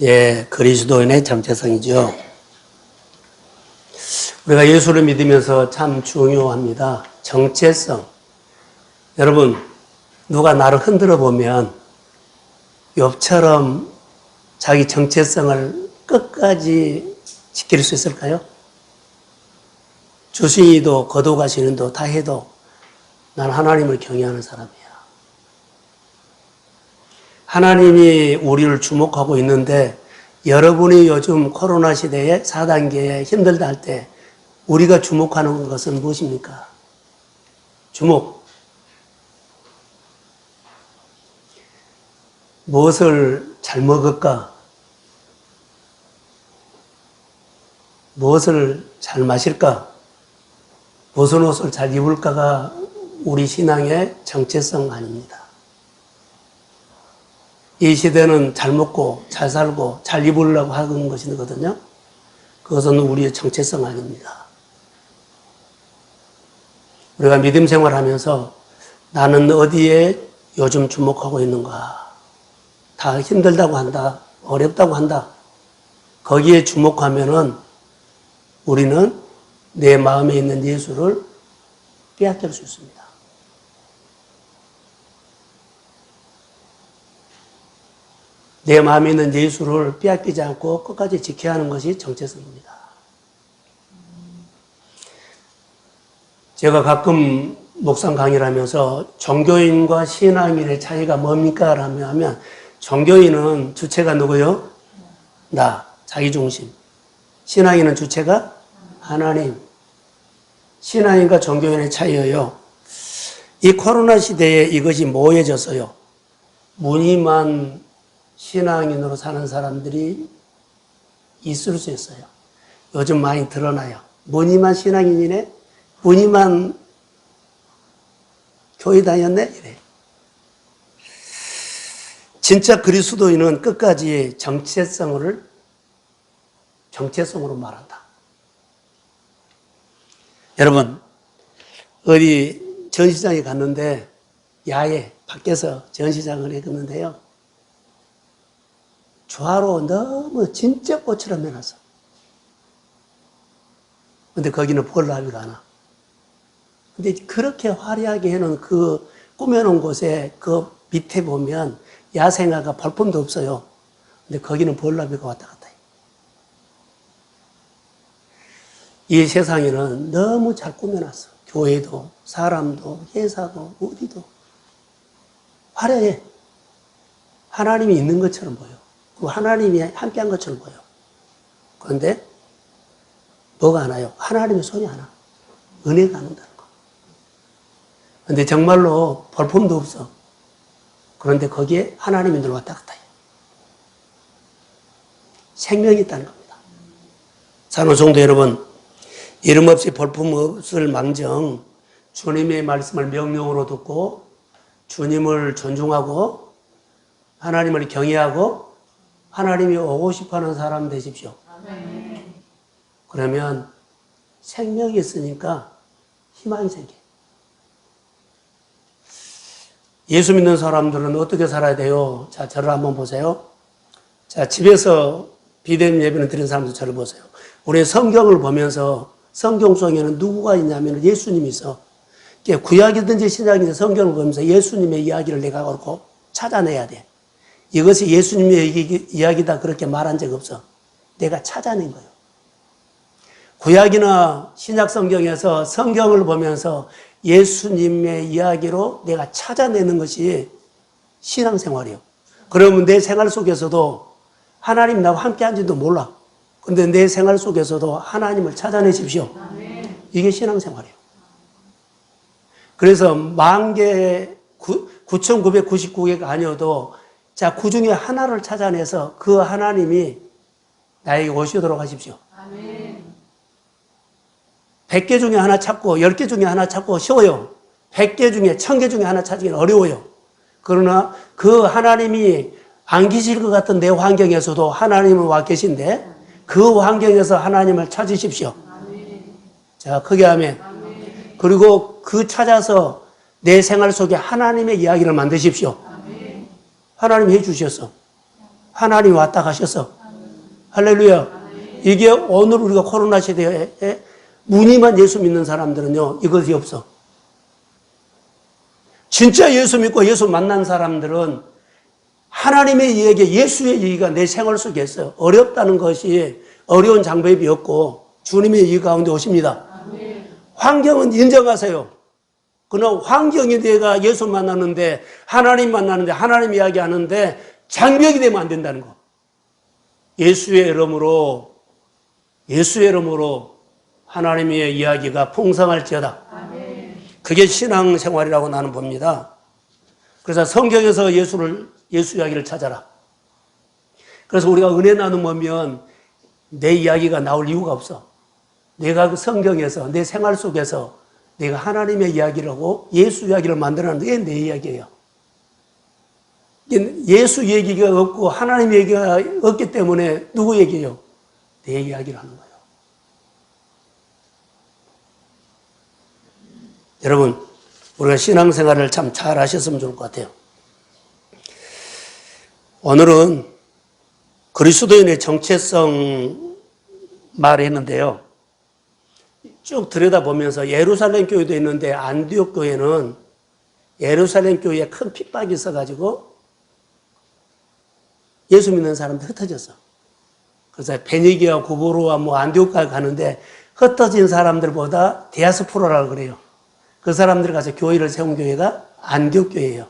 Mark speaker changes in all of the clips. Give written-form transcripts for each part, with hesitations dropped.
Speaker 1: 예, 그리스도인의 정체성이죠. 우리가 예수를 믿으면서 참 중요합니다. 정체성. 여러분, 누가 나를 흔들어 보면 욥처럼 자기 정체성을 끝까지 지킬 수 있을까요? 주신이도 거두가시는도 다 해도 난 하나님을 경외하는 사람이야. 하나님이 우리를 주목하고 있는데 여러분이 요즘 코로나 시대에 4단계에 힘들다 할 때 우리가 주목하는 것은 무엇입니까? 주목. 무엇을 잘 먹을까? 무엇을 잘 마실까? 무슨 옷을 잘 입을까가 우리 신앙의 정체성 아닙니다. 이 시대는 잘 먹고 잘 살고 잘 입으려고 하는 것이거든요. 그것은 우리의 정체성 아닙니다. 우리가 믿음 생활하면서 나는 어디에 요즘 주목하고 있는가? 다 힘들다고 한다. 어렵다고 한다. 거기에 주목하면은 우리는 내 마음에 있는 예수를 빼앗길 수 있습니다. 내 마음에 있는 예수를 빼앗기지 않고 끝까지 지켜야 하는 것이 정체성입니다. 제가 가끔 목상 강의를 하면서 종교인과 신앙인의 차이가 뭡니까? 하면 종교인은 주체가 누구요? 나, 자기중심. 신앙인은 주체가 하나님. 신앙인과 종교인의 차이예요. 이 코로나 시대에 이것이 모여졌어요. 무늬만 신앙인으로 사는 사람들이 있을 수 있어요. 요즘 많이 드러나요. 무늬만 신앙인이네? 무늬만 교회 다녔네? 이래. 진짜 그리스도인은 끝까지 정체성으로 말한다. 여러분, 어디 전시장에 갔는데 야외 밖에서 전시장을 했는데요. 좌로 너무 진짜 꽃처럼 해놨어. 근데 거기는 볼라비가 안 와. 근데 그렇게 화려하게 해놓은 그 꾸며놓은 곳에 그 밑에 보면 야생화가 벌품도 없어요. 근데 거기는 볼라비가 왔다 갔다 해요. 이 세상에는 너무 잘 꾸며놨어. 교회도, 사람도, 회사도, 어디도. 화려해. 하나님이 있는 것처럼 보여. 그 하나님이 함께한 것처럼 보여. 그런데 뭐가 안 와요? 하나님의 손이 안 와. 은혜가 안 온다는 거. 그런데 정말로 볼품도 없어. 그런데 거기에 하나님이 늘 왔다 갔다 해요. 생명이 있다는 겁니다. 산호성도 여러분, 이름 없이 볼품 없을 망정 주님의 말씀을 명령으로 듣고 주님을 존중하고 하나님을 경외하고 하나님이 오고 싶어하는 사람 되십시오. 아멘. 그러면 생명이 있으니까 희망이 생겨. 예수 믿는 사람들은 어떻게 살아야 돼요? 자, 저를 한번 보세요. 자, 집에서 비대면 예배를 드리는 사람들 저를 보세요. 우리 성경을 보면서 성경 속에는 누구가 있냐면 예수님이 있어. 구약이든지 신약이든지 성경을 보면서 예수님의 이야기를 내가 그렇고 찾아내야 돼. 이것이 예수님의 이야기다 그렇게 말한 적 없어. 내가 찾아낸 거예요. 구약이나 신약 성경에서 성경을 보면서 예수님의 이야기로 내가 찾아내는 것이 신앙생활이에요. 그러면 내 생활 속에서도 하나님 나와 함께 한지도 몰라. 근데 내 생활 속에서도 하나님을 찾아내십시오. 이게 신앙생활이에요. 그래서 9,999개가 아니어도 자, 그 중에 하나를 찾아내서 그 하나님이 나에게 오시도록 하십시오. 아멘. 100개 중에 하나 찾고 10개 중에 하나 찾고 쉬워요. 100개 중에 1000개 중에 하나 찾기는 어려워요. 그러나 그 하나님이 안 계실 것 같은 내 환경에서도 하나님은 와 계신데 그 환경에서 하나님을 찾으십시오. 아멘. 자, 크게 하면. 아멘. 그리고 그 찾아서 내 생활 속에 하나님의 이야기를 만드십시오. 아멘. 하나님이 해주셨어. 하나님이 왔다 가셨어. 할렐루야. 이게 오늘 우리가 코로나 시대에 무늬만 예수 믿는 사람들은요, 이것이 없어. 진짜 예수 믿고 예수 만난 사람들은 하나님의 얘기, 예수의 얘기가 내 생활 속에 있어요. 어렵다는 것이 어려운 장벽이 없고 주님의 얘기 가운데 오십니다. 환경은 인정하세요. 그러나 환경이 내가 예수 만나는데 하나님 만나는데 하나님 이야기하는데 장벽이 되면 안 된다는 거. 예수의 이름으로 하나님의 이야기가 풍성할지어다. 그게 신앙생활이라고 나는 봅니다. 그래서 성경에서 예수 이야기를 찾아라. 그래서 우리가 은혜 나누면 내 이야기가 나올 이유가 없어. 내가 그 성경에서 내 생활 속에서 내가 하나님의 이야기를 하고 예수 이야기를 만들어내는 게 내 이야기예요. 예수 얘기가 없고 하나님 얘기가 없기 때문에 누구 얘기예요? 내 이야기를 하는 거예요. 여러분, 우리가 신앙생활을 참 잘 하셨으면 좋을 것 같아요. 오늘은 그리스도인의 정체성 말했는데요. 쭉 들여다보면서 예루살렘 교회도 있는데 안디옥 교회는 예루살렘 교회에 큰 핍박이 있어가지고 예수 믿는 사람들 흩어졌어. 그래서 베니기와 구브로와 안디옥까지 가는데 흩어진 사람들보다 디아스포라라고 그래요. 그 사람들이 가서 교회를 세운 교회가 안디옥 교회예요.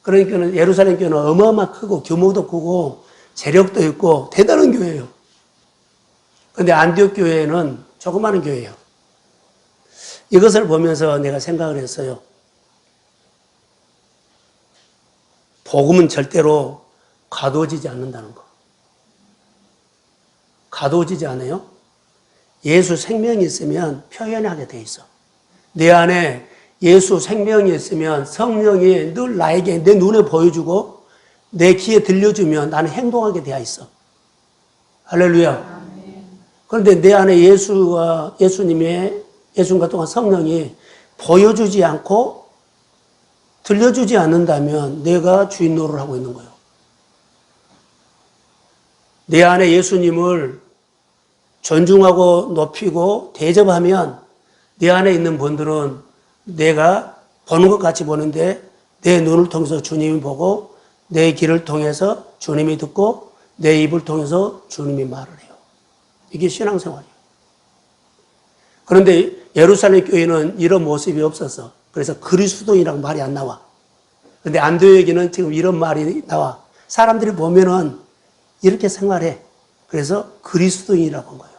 Speaker 1: 그러니까 예루살렘 교회는 어마어마하게 크고 규모도 크고 재력도 있고 대단한 교회예요. 그런데 안디옥 교회는 조그마한 교회예요. 이것을 보면서 내가 생각을 했어요. 복음은 절대로 가두어지지 않는다는 거. 가두어지지 않아요? 예수 생명이 있으면 표현하게 돼 있어. 내 안에 예수 생명이 있으면 성령이 늘 나에게 내 눈에 보여주고 내 귀에 들려주면 나는 행동하게 되어 있어. 할렐루야. 그런데 내 안에 예수님과 동안 성령이 보여주지 않고 들려주지 않는다면 내가 주인 노릇을 하고 있는 거예요. 내 안에 예수님을 존중하고 높이고 대접하면 내 안에 있는 분들은 내가 보는 것 같이 보는데 내 눈을 통해서 주님이 보고 내 귀를 통해서 주님이 듣고 내 입을 통해서 주님이 말을 해요. 이게 신앙생활이에요. 그런데 예루살렘 교회는 이런 모습이 없었어. 그래서 그리스도인이라고 말이 안 나와. 그런데 안디옥에는 지금 이런 말이 나와. 사람들이 보면은 이렇게 생활해. 그래서 그리스도인이라고 한 거예요.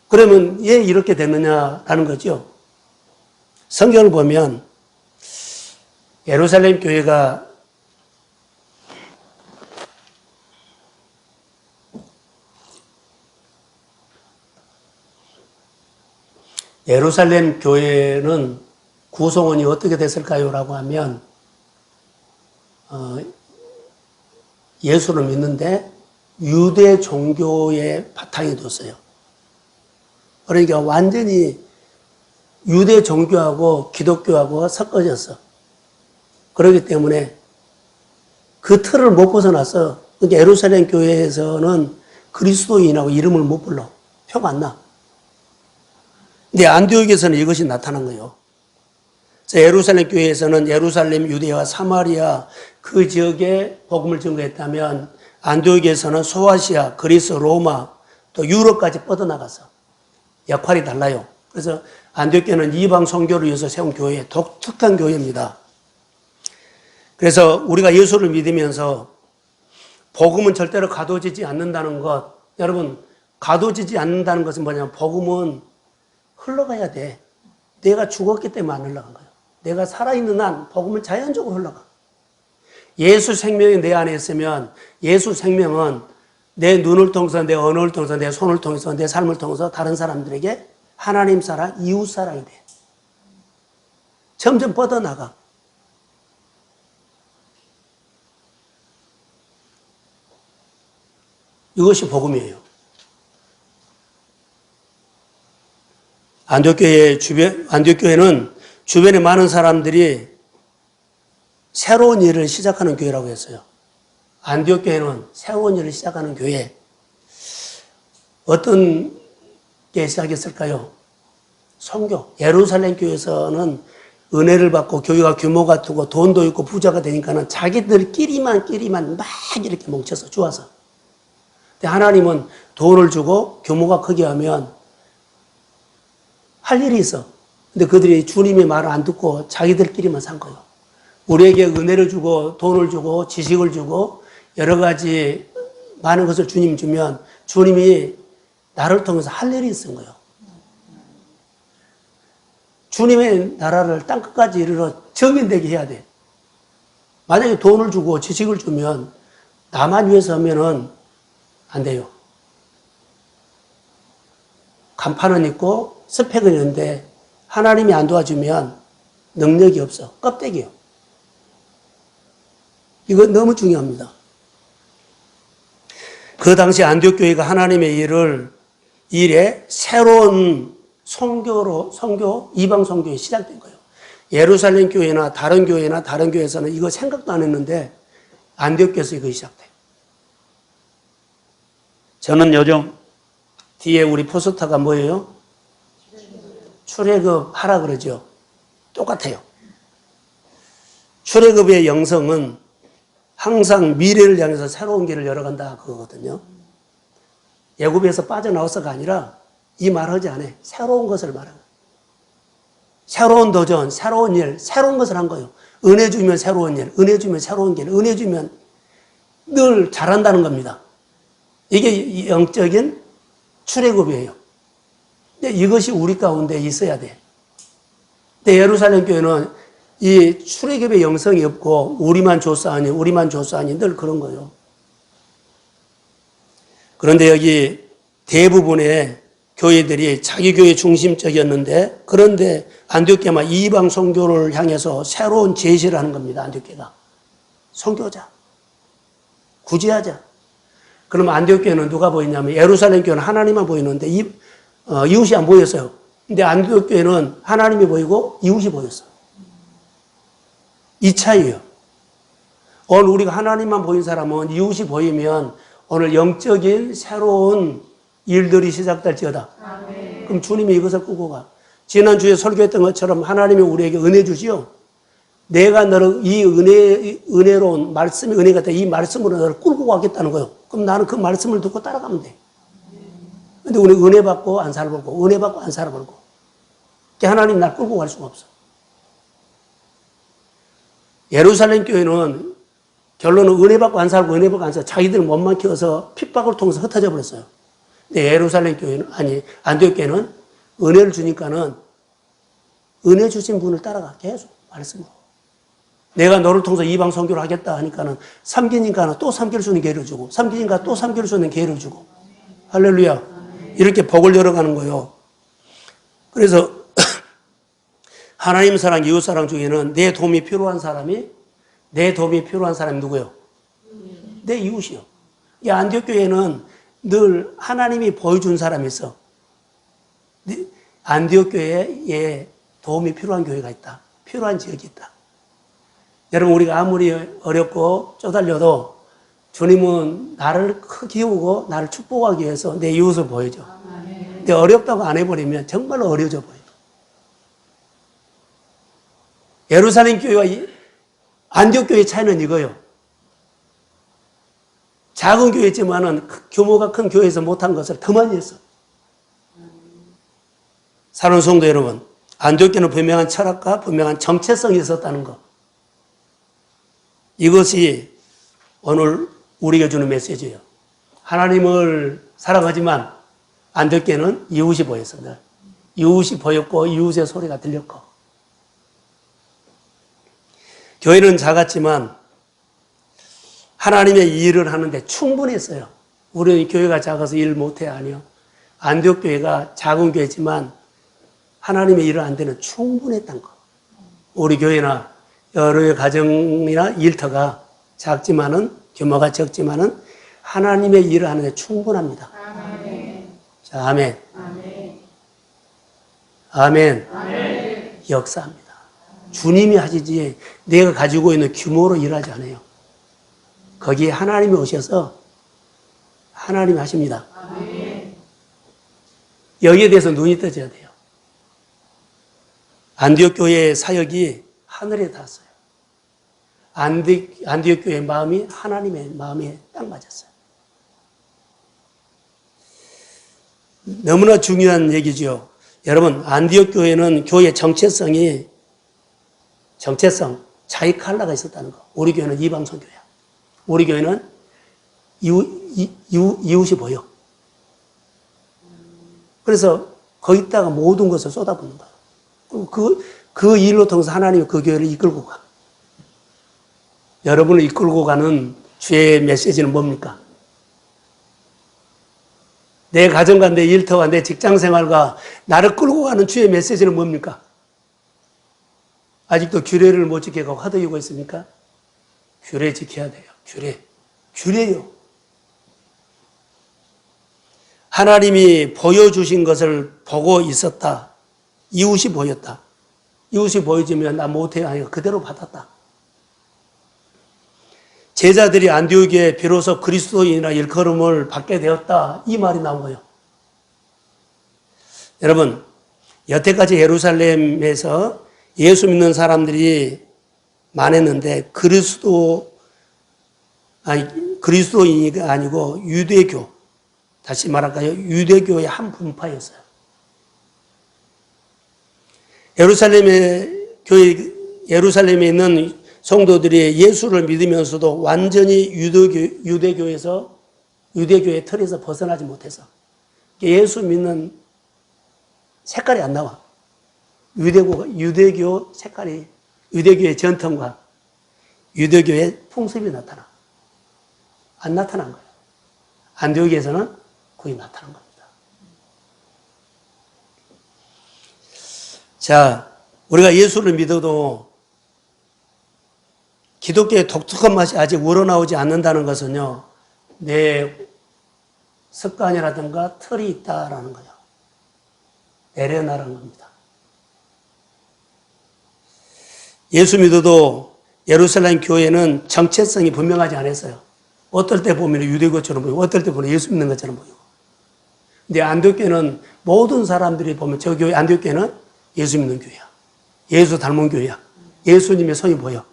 Speaker 1: 그러면 왜 이렇게 됐느냐라는 거죠. 성경을 보면 예루살렘 교회가 예루살렘 교회는 구성원이 어떻게 됐을까요? 라고 하면 예수를 믿는데 유대 종교의 바탕이 뒀어요. 그러니까 완전히 유대 종교하고 기독교하고 섞어졌어. 그렇기 때문에 그 틀을 못 벗어났어. 그러니까 예루살렘 교회에서는 그리스도인이라고 이름을 못 불러. 표가 안 나. 근데 안디옥에서는 이것이 나타난 거예요. 그래서 예루살렘 교회에서는 예루살렘, 유대와 사마리아 그 지역에 복음을 증거했다면 안디옥에서는 소아시아, 그리스, 로마 또 유럽까지 뻗어나갔어. 역할이 달라요. 그래서 안디옥 교회는 이방 선교를 위해서 세운 교회, 독특한 교회입니다. 그래서 우리가 예수를 믿으면서 복음은 절대로 가둬지지 않는다는 것, 여러분 가둬지지 않는다는 것은 뭐냐면 복음은 흘러가야 돼. 내가 죽었기 때문에 안 흘러간 거예요. 내가 살아있는 한 복음은 자연적으로 흘러가. 예수 생명이 내 안에 있으면 예수 생명은 내 눈을 통해서, 내 언어를 통해서, 내 손을 통해서, 내 삶을 통해서 다른 사람들에게 하나님 사랑, 이웃 사랑이 돼. 점점 뻗어나가. 이것이 복음이에요. 안디옥 교회는 주변에 많은 사람들이 새로운 일을 시작하는 교회라고 했어요. 안디옥 교회는 새로운 일을 시작하는 교회. 어떤 게 시작했을까요? 선교. 예루살렘 교회에서는 은혜를 받고 교회가 규모가 크고 돈도 있고 부자가 되니까는 자기들끼리만 막 이렇게 뭉쳐서 주어서. 근데 하나님은 돈을 주고 규모가 크게 하면 할 일이 있어. 근데 그들이 주님의 말을 안 듣고 자기들끼리만 산 거예요. 우리에게 은혜를 주고 돈을 주고 지식을 주고 여러 가지 많은 것을 주님 주면 주님이 나를 통해서 할 일이 있은 거예요. 주님의 나라를 땅끝까지 이르러 정인되게 해야 돼. 만약에 돈을 주고 지식을 주면 나만 위해서 하면은 안 돼요. 간판은 있고 스펙은 있는데 하나님이 안 도와주면 능력이 없어. 껍데기요. 이거 너무 중요합니다. 그 당시 안디옥 교회가 하나님의 일에 새로운 선교, 이방 선교에 시작된 거예요. 예루살렘 교회나 다른 교회에서는 이거 생각도 안 했는데 안디옥 교회에서 이거 시작돼요. 저는 요즘 뒤에 우리 포스터가 뭐예요? 출애굽 하라 그러죠. 똑같아요. 출애굽의 영성은 항상 미래를 향해서 새로운 길을 열어간다 그거거든요. 애굽에서 빠져나와서가 아니라 이 말 하지 않아요. 새로운 것을 말하는 거예요. 새로운 도전, 새로운 일, 새로운 것을 한 거예요. 은혜 주면 새로운 일, 은혜 주면 새로운 길, 은혜 주면 늘 잘한다는 겁니다. 이게 영적인 출애굽이에요. 근데 이것이 우리 가운데 있어야 돼. 근데 예루살렘 교회는 이 출애굽의 영성이 없고 우리만 조사하니 늘 그런 거예요. 그런데 여기 대부분의 교회들이 자기 교회 중심적이었는데 그런데 안디옥 교회만 이방 선교를 향해서 새로운 제시를 하는 겁니다. 안디옥 교회가 선교자, 구제하자. 그럼 안디옥 교회는 누가 보이냐면 예루살렘 교회는 하나님만 보이는데 이웃이 안 보였어요. 근데 안디옥 교회는 하나님이 보이고 이웃이 보였어요. 이 차이예요. 오늘 우리가 하나님만 보인 사람은 이웃이 보이면 오늘 영적인 새로운 일들이 시작될지어다. 아멘. 그럼 주님이 이것을 꾸고 가. 지난주에 설교했던 것처럼 하나님이 우리에게 은혜 주지요. 내가 너를 이 은혜로운 말씀이 은혜가 돼. 이 말씀으로 너를 끌고 가겠다는 거예요. 그럼 나는 그 말씀을 듣고 따라가면 돼. 근데 우리 은혜 받고 안 살아보고, 은혜 받고 안 살아보고. 하나님 날 끌고 갈 수가 없어. 예루살렘 교회는 결론은 은혜 받고 안 살고 은혜 받고 안 살고 자기들 몸만 키워서 핍박을 통해서 흩어져 버렸어요. 근데 예루살렘 교회는, 안디옥 교회는 은혜를 주니까는 은혜 주신 분을 따라가. 계속 말씀으로. 내가 너를 통해서 이방 선교를 하겠다 하니까는 삼기니까 또 삼길 수 있는 기회를 주고 삼기니까 또 삼길 수 있는 기회를 주고. 할렐루야. 이렇게 복을 열어가는 거예요. 그래서 하나님 사랑, 이웃 사랑 중에는 내 도움이 필요한 사람이 누구예요? 내 이웃이요. 이 안디옥 교회는 늘 하나님이 보여준 사람이 있어. 안디옥 교회에 도움이 필요한 교회가 있다. 필요한 지역이 있다. 여러분 우리가 아무리 어렵고 쪼달려도 주님은 나를 키우고 나를 축복하기 위해서 내 이웃을 보여줘. 근데 어렵다고 안 해버리면 정말로 어려져 보여. 예루살렘 교회와 안디옥 교회의 차이는 이거예요. 작은 교회지만은 규모가 큰 교회에서 못한 것을 더 많이 했어. 사랑하는 성도 여러분, 안디옥 교회는 분명한 철학과 분명한 정체성이 있었다는 것. 이것이 오늘 우리에게 주는 메시지예요. 하나님을 사랑하지만 안디옥 교회는 이웃이 보였어. 이웃이 보였고 이웃의 소리가 들렸고. 교회는 작았지만 하나님의 일을 하는데 충분했어요. 우리 교회가 작아서 일 못해 아니요. 안디옥 교회가 작은 교회지만 하나님의 일을 안 되는 충분했던 거. 우리 교회나 여러 가정이나 일터가 작지만은 규모가 적지만은 하나님의 일을 하는데 충분합니다. 아멘. 자, 아멘. 아멘. 아멘. 아멘. 역사합니다. 주님이 하시지 내가 가지고 있는 규모로 일하지 않아요. 거기에 하나님이 오셔서 하나님이 하십니다. 여기에 대해서 눈이 떠져야 돼요. 안디옥 교회의 사역이 하늘에 닿았어요. 안디옥 교회의 마음이 하나님의 마음에 딱 맞았어요. 너무나 중요한 얘기죠. 여러분, 안디옥 교회는 교회의 정체성, 자기 칼라가 있었다는 거. 우리 교회는 이방선 교회야. 우리 교회는 이웃이 보여. 그래서 거기다가 모든 것을 쏟아붓는 거야. 그 일로 통해서 하나님이 그 교회를 이끌고 가. 여러분을 이끌고 가는 주의 메시지는 뭡니까? 내 가정과 내 일터와 내 직장 생활과 나를 끌고 가는 주의 메시지는 뭡니까? 아직도 규례를 못 지키고 허덕이고 있습니까? 규례 지켜야 돼요. 규례요. 하나님이 보여주신 것을 보고 있었다. 이웃이 보였다. 이웃이 보여주면 나 못해요 하니까 그대로 받았다. 제자들이 안디옥에 비로소 그리스도인이라 일컬음을 받게 되었다. 이 말이 나온 거예요. 여러분, 여태까지 예루살렘에서 예수 믿는 사람들이 많았는데 그리스도인이 아니고 유대교, 다시 말할까요? 유대교의 한 분파였어요. 예루살렘에 있는 성도들이 예수를 믿으면서도 완전히 유대교의 틀에서 벗어나지 못해서 예수 믿는 색깔이 안 나와. 유대교 색깔이, 유대교의 전통과 유대교의 풍습이 나타나. 안 나타난 거예요. 안디옥에서는 거의 나타난 겁니다. 자, 우리가 예수를 믿어도 기독교의 독특한 맛이 아직 우러나오지 않는다는 것은요, 내 습관이라든가 틀이 있다라는 거예요. 내려놔라는 겁니다. 예수 믿어도 예루살렘 교회는 정체성이 분명하지 않았어요. 어떨 때 보면 유대교처럼 보이고, 어떨 때 보면 예수 믿는 것처럼 보이고. 근데 안디옥교회는 모든 사람들이 보면 저 교회, 안디옥교회는 예수 믿는 교회야. 예수 닮은 교회야. 예수님의 손이 보여.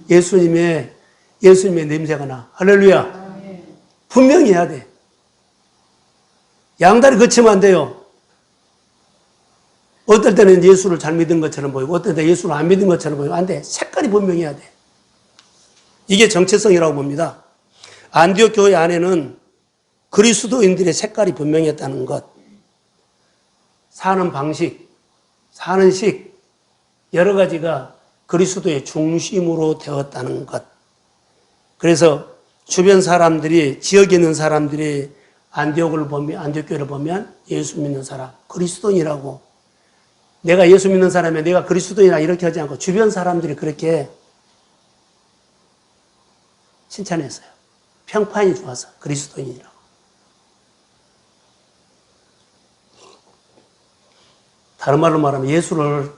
Speaker 1: 예수님의 냄새가 나. 할렐루야. 분명히 해야 돼. 양다리 거치면 안 돼요. 어떨 때는 예수를 잘 믿은 것처럼 보이고, 어떨 때 예수를 안 믿은 것처럼 보이고, 안 돼. 색깔이 분명해야 돼. 이게 정체성이라고 봅니다. 안디옥 교회 안에는 그리스도인들의 색깔이 분명했다는 것, 사는 방식, 사는 식, 여러 가지가 그리스도의 중심으로 되었다는 것. 그래서 주변 사람들이, 지역에 있는 사람들이 안디옥 교회를 보면 예수 믿는 사람, 그리스도인이라고. 내가 예수 믿는 사람이야, 내가 그리스도인이라 이렇게 하지 않고 주변 사람들이 그렇게 칭찬했어요. 평판이 좋아서 그리스도인이라고. 다른 말로 말하면 예수를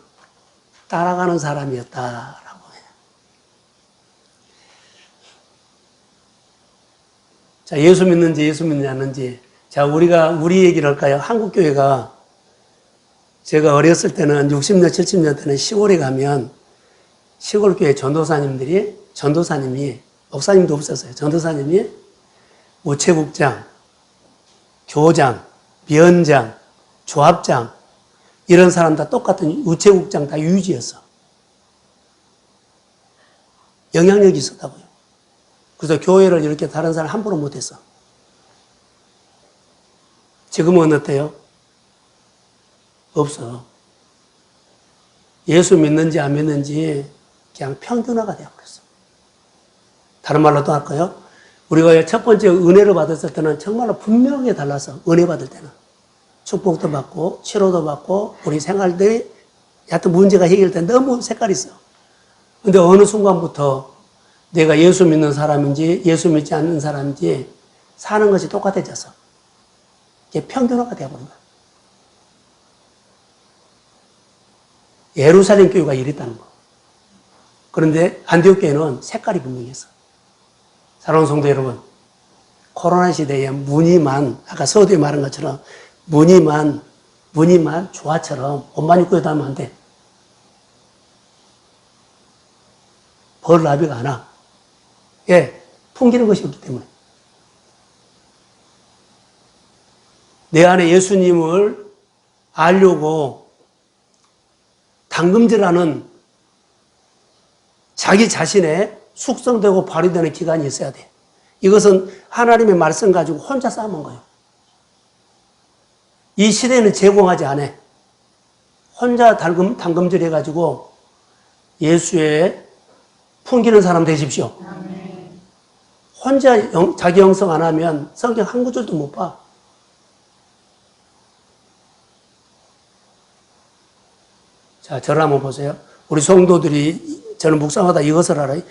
Speaker 1: 따라가는 사람이었다라고 해요. 자, 예수 믿는지 예수 믿지 않는지. 자, 우리 얘기를 할까요? 한국교회가 제가 어렸을 때는 60년, 70년 때는 시골에 가면 시골교회 전도사님이, 목사님도 없었어요. 전도사님이 우체국장, 교장, 위원장, 조합장, 이런 사람 다 똑같은 우체국장 다 유지였어. 영향력이 있었다고요. 그래서 교회를 이렇게 다른 사람 함부로 못했어. 지금은 어때요? 없어. 예수 믿는지 안 믿는지 그냥 평균화가 되어버렸어. 다른 말로 또 할까요? 우리가 첫 번째 은혜를 받았을 때는 정말로 분명하게 달라서, 은혜 받을 때는. 축복도 받고, 치료도 받고, 우리 생활들이 하여튼 문제가 해결될 때 너무 색깔이 있어. 근데 어느 순간부터 내가 예수 믿는 사람인지, 예수 믿지 않는 사람인지 사는 것이 똑같아졌어. 이게 평균화가 되어버린 거야. 예루살렘 교회가 이랬다는 거. 그런데 안디옥 교회는 색깔이 분명했어. 사랑하는 성도 여러분, 코로나 시대에 무늬만, 아까 서두에 말한 것처럼 무늬만 조화처럼 옷만 입고 다니면 안 돼. 벌 나비가 안 와. 예, 풍기는 것이 없기 때문에. 내 안에 예수님을 알려고 당금질하는 자기 자신의 숙성되고 발휘되는 기간이 있어야 돼. 이것은 하나님의 말씀 가지고 혼자 싸움한 거예요. 이 시대는 제공하지 않아. 혼자 당금질 해가지고 예수의 풍기는 사람 되십시오. 혼자 자기 형성 안 하면 성경 한 구절도 못 봐. 자, 저를 한번 보세요. 우리 성도들이 저는 묵상하다 이것을 알아요.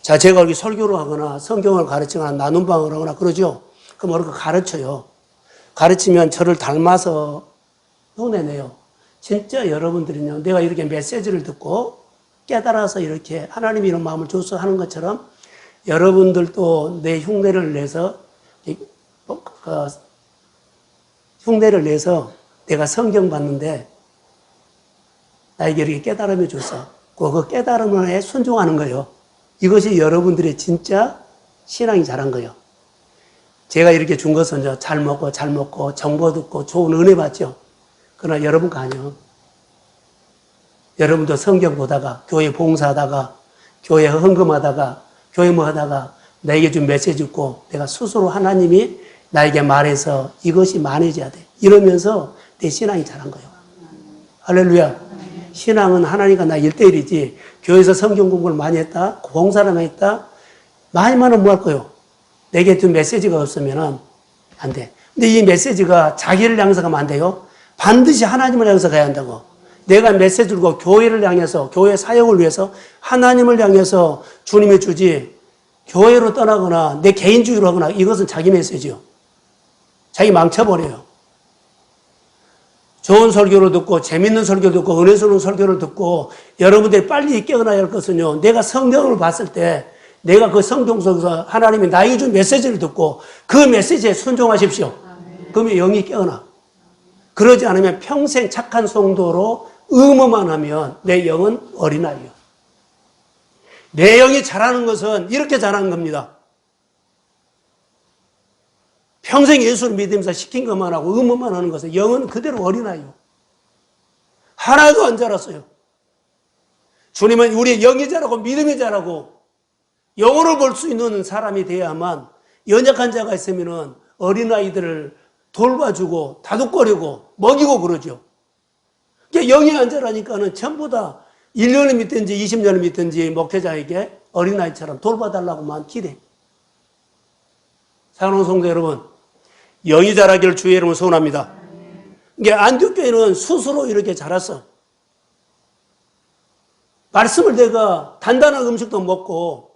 Speaker 1: 자, 제가 여기 설교를 하거나 성경을 가르치거나 나눔방을 하거나 그러죠. 그럼 어떻게 가르쳐요. 가르치면 저를 닮아서 눈에내요. 진짜 여러분들은요, 내가 이렇게 메시지를 듣고 깨달아서 이렇게 하나님이 이런 마음을 줘서 하는 것처럼 여러분들도 내 흉내를 내서 내가 성경 봤는데 나에게 이렇게 깨달음을 줬어. 그 깨달음에 순종하는 거예요. 이것이 여러분들의 진짜 신앙이 자란 거예요. 제가 이렇게 준 것은 잘 먹고 정보 듣고 좋은 은혜 받죠. 그러나 여러분 거 아니에요. 여러분도 성경 보다가 교회 봉사하다가 교회 헌금하다가 교회 뭐 하다가 나에게 준 메시지 듣고 내가 스스로 하나님이 나에게 말해서 이것이 많아져야 돼. 이러면서 내 신앙이 자란 거예요. 할렐루야. 신앙은 하나님과 나 1대1이지 교회에서 성경 공부를 많이 했다, 봉사를 많이 했다, 많이만 하면 뭐 할 거예요? 내게 준 메시지가 없으면 안 돼. 근데 이 메시지가 자기를 향해서 가면 안 돼요. 반드시 하나님을 향해서 가야 한다고. 내가 메시지를 주고 교회를 향해서, 교회 사역을 위해서 하나님을 향해서 주님이 주지 교회로 떠나거나 내 개인주의로 하거나 이것은 자기 메시지요. 자기 망쳐버려요. 좋은 설교를 듣고 재밌는 설교를 듣고 은혜스러운 설교를 듣고 여러분들이 빨리 깨어나야 할 것은요. 내가 성경을 봤을 때 내가 그 성경 속에서 하나님이 나에게 준 메시지를 듣고 그 메시지에 순종하십시오. 그러면 영이 깨어나. 그러지 않으면 평생 착한 성도로 의무만 하면 내 영은 어린아이요. 내 영이 자라는 것은 이렇게 자라는 겁니다. 평생 예수를 믿으면서 시킨 것만 하고 의무만 하는 것은 영은 그대로 어린아이요. 하나도 안 자랐어요. 주님은 우리의 영이 자라고 믿음이 자라고 영혼을 볼 수 있는 사람이 돼야만 연약한 자가 있으면 어린아이들을 돌봐주고 다독거리고 먹이고 그러죠. 영이 안 자라니까는 전부 다 1년을 믿든지 20년을 믿든지 목회자에게 어린아이처럼 돌봐달라고만 기대. 사랑하는 성도 여러분, 영이 자라기를 주의 이름으로 소원합니다. 이게 안디옥 교회는 스스로 이렇게 자랐어. 말씀을 내가 단단한 음식도 먹고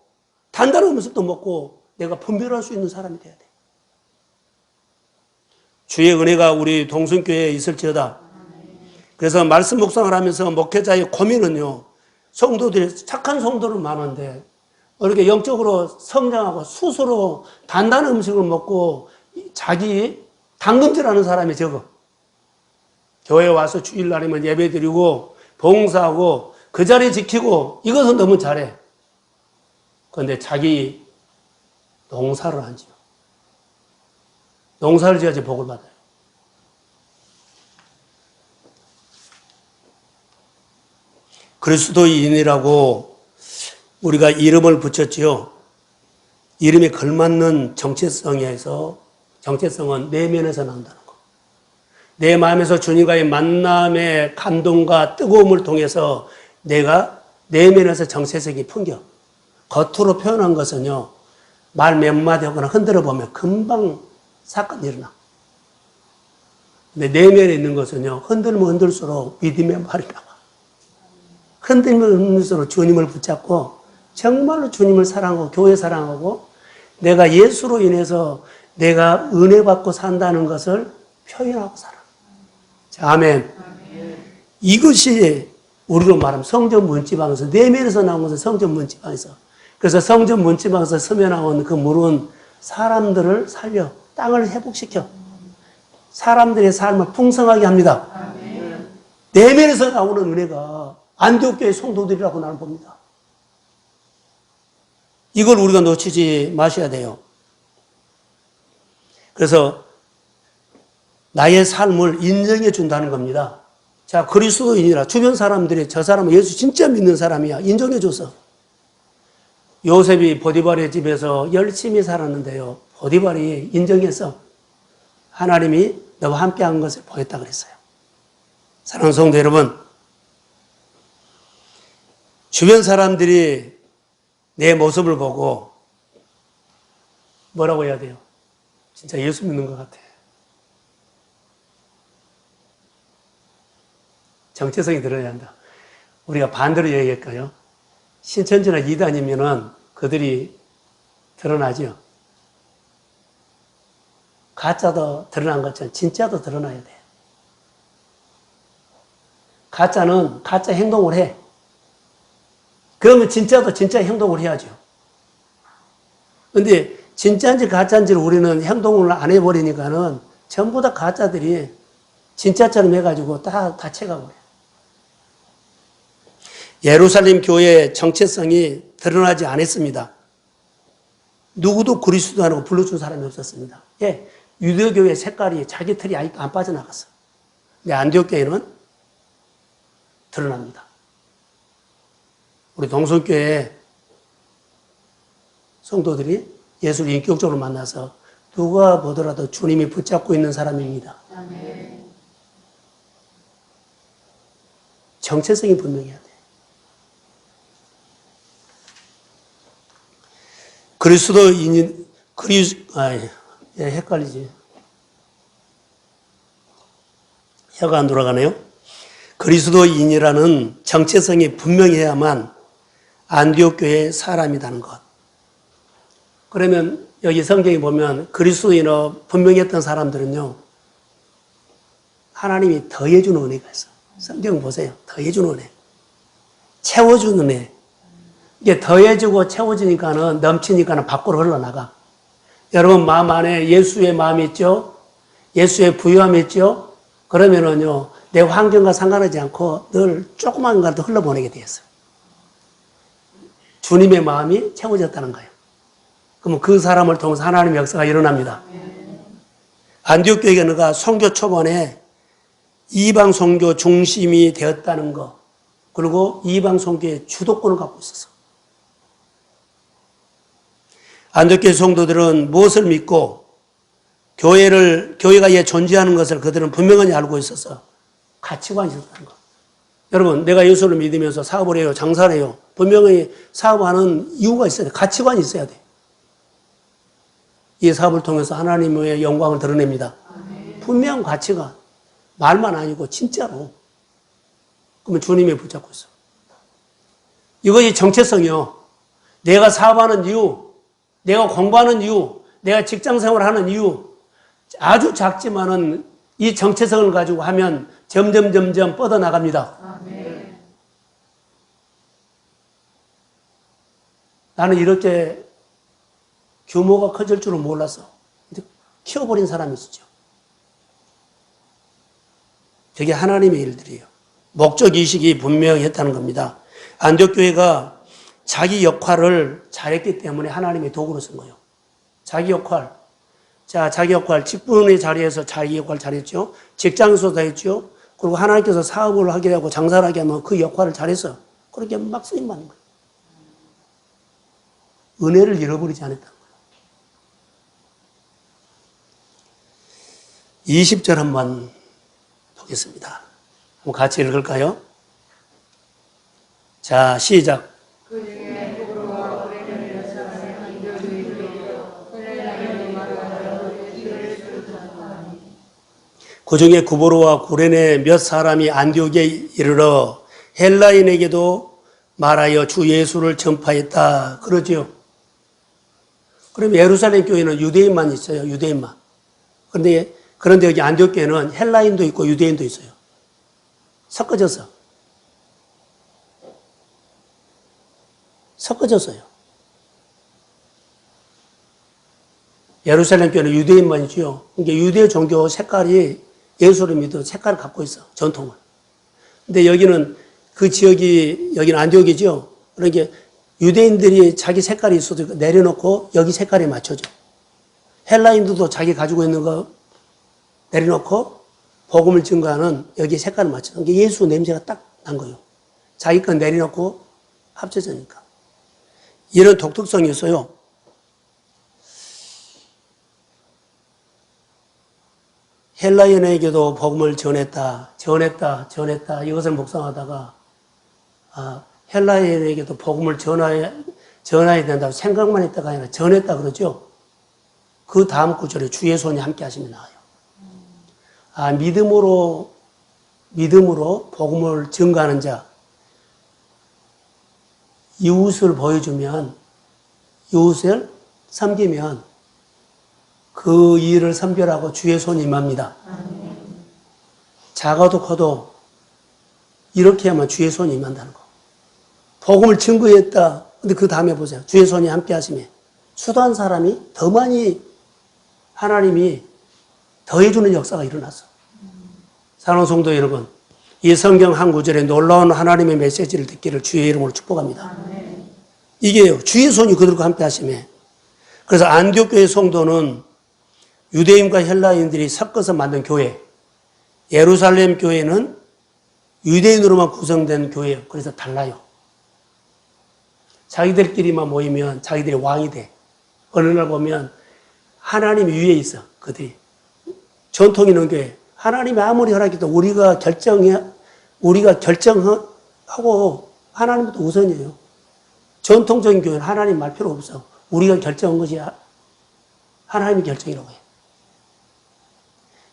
Speaker 1: 내가 분별할 수 있는 사람이 돼야 돼. 주의 은혜가 우리 동순교회에 있을지어다. 그래서 말씀 묵상을 하면서 목회자의 고민은요, 성도들이 착한 성도는 많은데 이렇게 영적으로 성장하고 스스로 단단한 음식을 먹고 자기 당근질하는 사람이 적어. 교회에 와서 주일날이면 예배드리고 봉사하고 그 자리 지키고 이것은 너무 잘해. 그런데 자기 농사를 하지요. 농사를 지어야지 복을 받아요. 그리스도인이라고 우리가 이름을 붙였지요. 이름에 걸맞는 정체성은 내면에서 나온다는 거. 내 마음에서 주님과의 만남의 감동과 뜨거움을 통해서 내가 내면에서 정체성이 풍겨. 겉으로 표현한 것은요, 말 몇 마디 하거나 흔들어 보면 금방 사건이 일어나. 근데 내면에 있는 것은요, 흔들면 흔들수록 믿음의 말이 나와. 흔들면 흔들수록 주님을 붙잡고 정말로 주님을 사랑하고 교회 사랑하고 내가 예수로 인해서 내가 은혜 받고 산다는 것을 표현하고 살아. 자, 아멘. 이것이 우리로 말하면 성전 문지방에서, 내면에서 나온 것은 성전 문지방에서. 그래서 성전 문지방에서 스며 나온 그 물은 사람들을 살려, 땅을 회복시켜 사람들의 삶을 풍성하게 합니다. 내면에서 나오는 은혜가 안디옥 교회 성도들이라고 나는 봅니다. 이걸 우리가 놓치지 마셔야 돼요. 그래서 나의 삶을 인정해 준다는 겁니다. 자, 그리스도인이라 주변 사람들이 저 사람은 예수 진짜 믿는 사람이야 인정해 줬어. 요셉이 보디발의 집에서 열심히 살았는데요, 보디발이 인정해서 하나님이 너와 함께한 것을 보였다 그랬어요. 사랑하는 성도 여러분, 주변 사람들이 내 모습을 보고 뭐라고 해야 돼요? 진짜 예수 믿는 것 같아. 정체성이 들어야 한다. 우리가 반대로 얘기할까요? 신천지나 이단이면은 그들이 드러나죠. 가짜도 드러난 것처럼 진짜도 드러나야 돼. 가짜는 가짜 행동을 해. 그러면 진짜도 진짜 행동을 해야죠. 근데 진짜인지 가짜인지를 우리는 행동을 안 해버리니까는 전부 다 가짜들이 진짜처럼 해가지고 다 채가버려요. 예루살렘 교회의 정체성이 드러나지 않았습니다. 누구도 그리스도라고 불러준 사람이 없었습니다. 예, 유대교의 색깔이 자기 틀이 아직도 안 빠져나갔어. 근데 안디옥 교회는 드러납니다. 우리 동성교회 성도들이 예수를 인격적으로 만나서 누가 보더라도 주님이 붙잡고 있는 사람입니다. 아멘. 정체성이 분명해야 돼. 그리스도인이 헷갈리지. 혀가 안 돌아가네요. 그리스도인이라는 정체성이 분명해야만 안디옥 교회의 사람이라는 것. 그러면 여기 성경에 보면 그리스도인으로 분명했던 사람들은요, 하나님이 더해주는 은혜가 있어. 성경 보세요. 더해주는 은혜. 채워주는 은혜. 이게 더해지고 채워지니까는, 넘치니까는 밖으로 흘러나가. 여러분 마음 안에 예수의 마음이 있죠? 예수의 부유함이 있죠? 그러면은요, 내 환경과 상관하지 않고 늘 조그만 것도 흘러보내게 되었어요. 주님의 마음이 채워졌다는 거예요. 그러면 그 사람을 통해서 하나님의 역사가 일어납니다. 안디옥 교회가 선교 초반에 이방 선교 중심이 되었다는 거, 그리고 이방 선교의 주도권을 갖고 있었어. 안디옥 교회 성도들은 무엇을 믿고 교회가 존재하는 것을 그들은 분명히 알고 있어서 가치관이 있었다는 거. 여러분, 내가 예수를 믿으면서 사업을 해요, 장사를 해요. 분명히 사업하는 이유가 있어야 돼. 가치관이 있어야 돼. 이 사업을 통해서 하나님의 영광을 드러냅니다. 분명 가치관. 말만 아니고 진짜로. 그러면 주님이 붙잡고 있어. 이것이 정체성이요. 내가 사업하는 이유, 내가 공부하는 이유, 내가 직장생활하는 이유, 아주 작지만은 이 정체성을 가지고 하면 점점 뻗어나갑니다. 아멘. 나는 이렇게 규모가 커질 줄은 몰랐어. 근데 키워버린 사람이 있었죠. 되게 하나님의 일들이에요. 목적의식이 분명했다는 겁니다. 안디옥 교회가 자기 역할을 잘했기 때문에 하나님의 도구로 쓴 거예요. 자기 역할. 자, 자기 역할, 직분의 자리에서 자기 역할 잘했죠. 직장에서도 했죠. 그리고 하나님께서 사업을 하게 하고 장사를 하게 하면 그 역할을 잘했어. 그렇게 막 쓰임받는 거예요. 은혜를 잃어버리지 않았다는 거예요. 20절 한번 보겠습니다. 한번 같이 읽을까요? 자, 시작. 그 중에 구보로와 구레네 몇 사람이 안디옥에 이르러 헬라인에게도 말하여 주 예수를 전파했다. 그러죠. 그럼 예루살렘 교회는 유대인만 있어요. 유대인만. 그런데 여기 안디옥 교회는 헬라인도 있고 유대인도 있어요. 섞어져서. 섞어졌어요. 예루살렘 교회는 유대인만이지요. 그러니까 유대 종교 색깔이 예수를 믿어 색깔을 갖고 있어. 전통을. 근데 여기는 그 지역이 여기는 안디옥이죠. 그러니까 유대인들이 자기 색깔이 있어도 내려놓고 여기 색깔에 맞춰줘. 헬라인들도 자기 가지고 있는 거 내려놓고 복음을 증거하는 여기 색깔을 맞춰. 그러니까 예수 냄새가 딱 난 거예요. 자기 건 내려놓고 합쳐지니까. 이런 독특성이 있어요. 헬라인에게도 복음을 전했다. 이것을 묵상하다가 헬라인에게도 복음을 전해야 된다고 생각만 했다가 아니라 전했다 그러죠. 그 다음 구절에 주의 손이 함께 하시면 나와요. 믿음으로 복음을 증거하는 자, 이웃을 보여주면, 이웃을 섬기면 그 일을 선별하고 주의 손이 임합니다. 작아도 커도 이렇게 하면 주의 손이 임한다는 거. 복음을 증거했다. 근데 그 다음에 보세요. 주의 손이 함께 하시면 수도한 사람이 더 많이 하나님이 더해주는 역사가 일어났어. 사랑하는 성도 여러분, 이 성경 한 구절에 놀라운 하나님의 메시지를 듣기를 주의 이름으로 축복합니다. 이게요. 주의 손이 그들과 함께 하시면 그래서 안디옥 교회 성도는 유대인과 헬라인들이 섞어서 만든 교회, 예루살렘 교회는 유대인으로만 구성된 교회예요. 그래서 달라요. 자기들끼리만 모이면 자기들이 왕이 돼. 어느 날 보면 하나님 위에 있어. 그들이. 전통 있는 교회. 하나님이 아무리 허락해도 우리가 결정하고 하나님부터 우선이에요. 전통적인 교회는 하나님 말 필요 없어. 우리가 결정한 것이 하나님의 결정이라고 해요.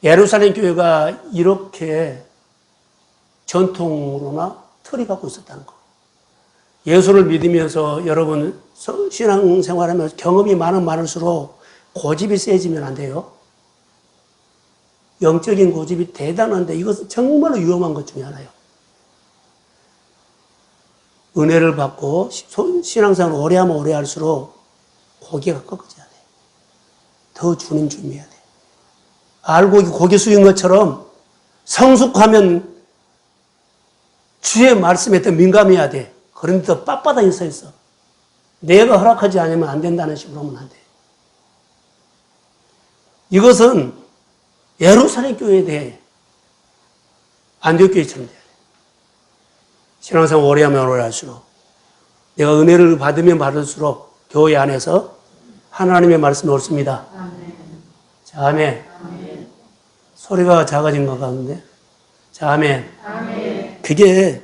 Speaker 1: 예루살렘 교회가 이렇게 전통으로나 틀이 갖고 있었다는 거. 예수를 믿으면서 여러분 신앙생활하면서 경험이 많을수록 고집이 세지면 안 돼요. 영적인 고집이 대단한데 이것은 정말로 위험한 것 중에 하나예요. 은혜를 받고 신앙생활을 오래 하면 오래 할수록 고개가 꺾어져야 돼. 더 주님 준비해야 돼. 알고 고개 숙인 것처럼 성숙하면 주의 말씀에 더 민감해야 돼. 그런데 더 빳빳하게 서 있어. 내가 허락하지 않으면 안 된다는 식으로 하면 안 돼. 이것은 예루살렘 교회에 대해 안디옥 교회처럼 돼야 돼. 신앙생활 오래 하면 오래 할수록 내가 은혜를 받으면 받을수록 교회 안에서 하나님의 말씀이 옳습니다. 자, 아멘. 소리가 작아진 것 같은데. 자, 아멘. 그게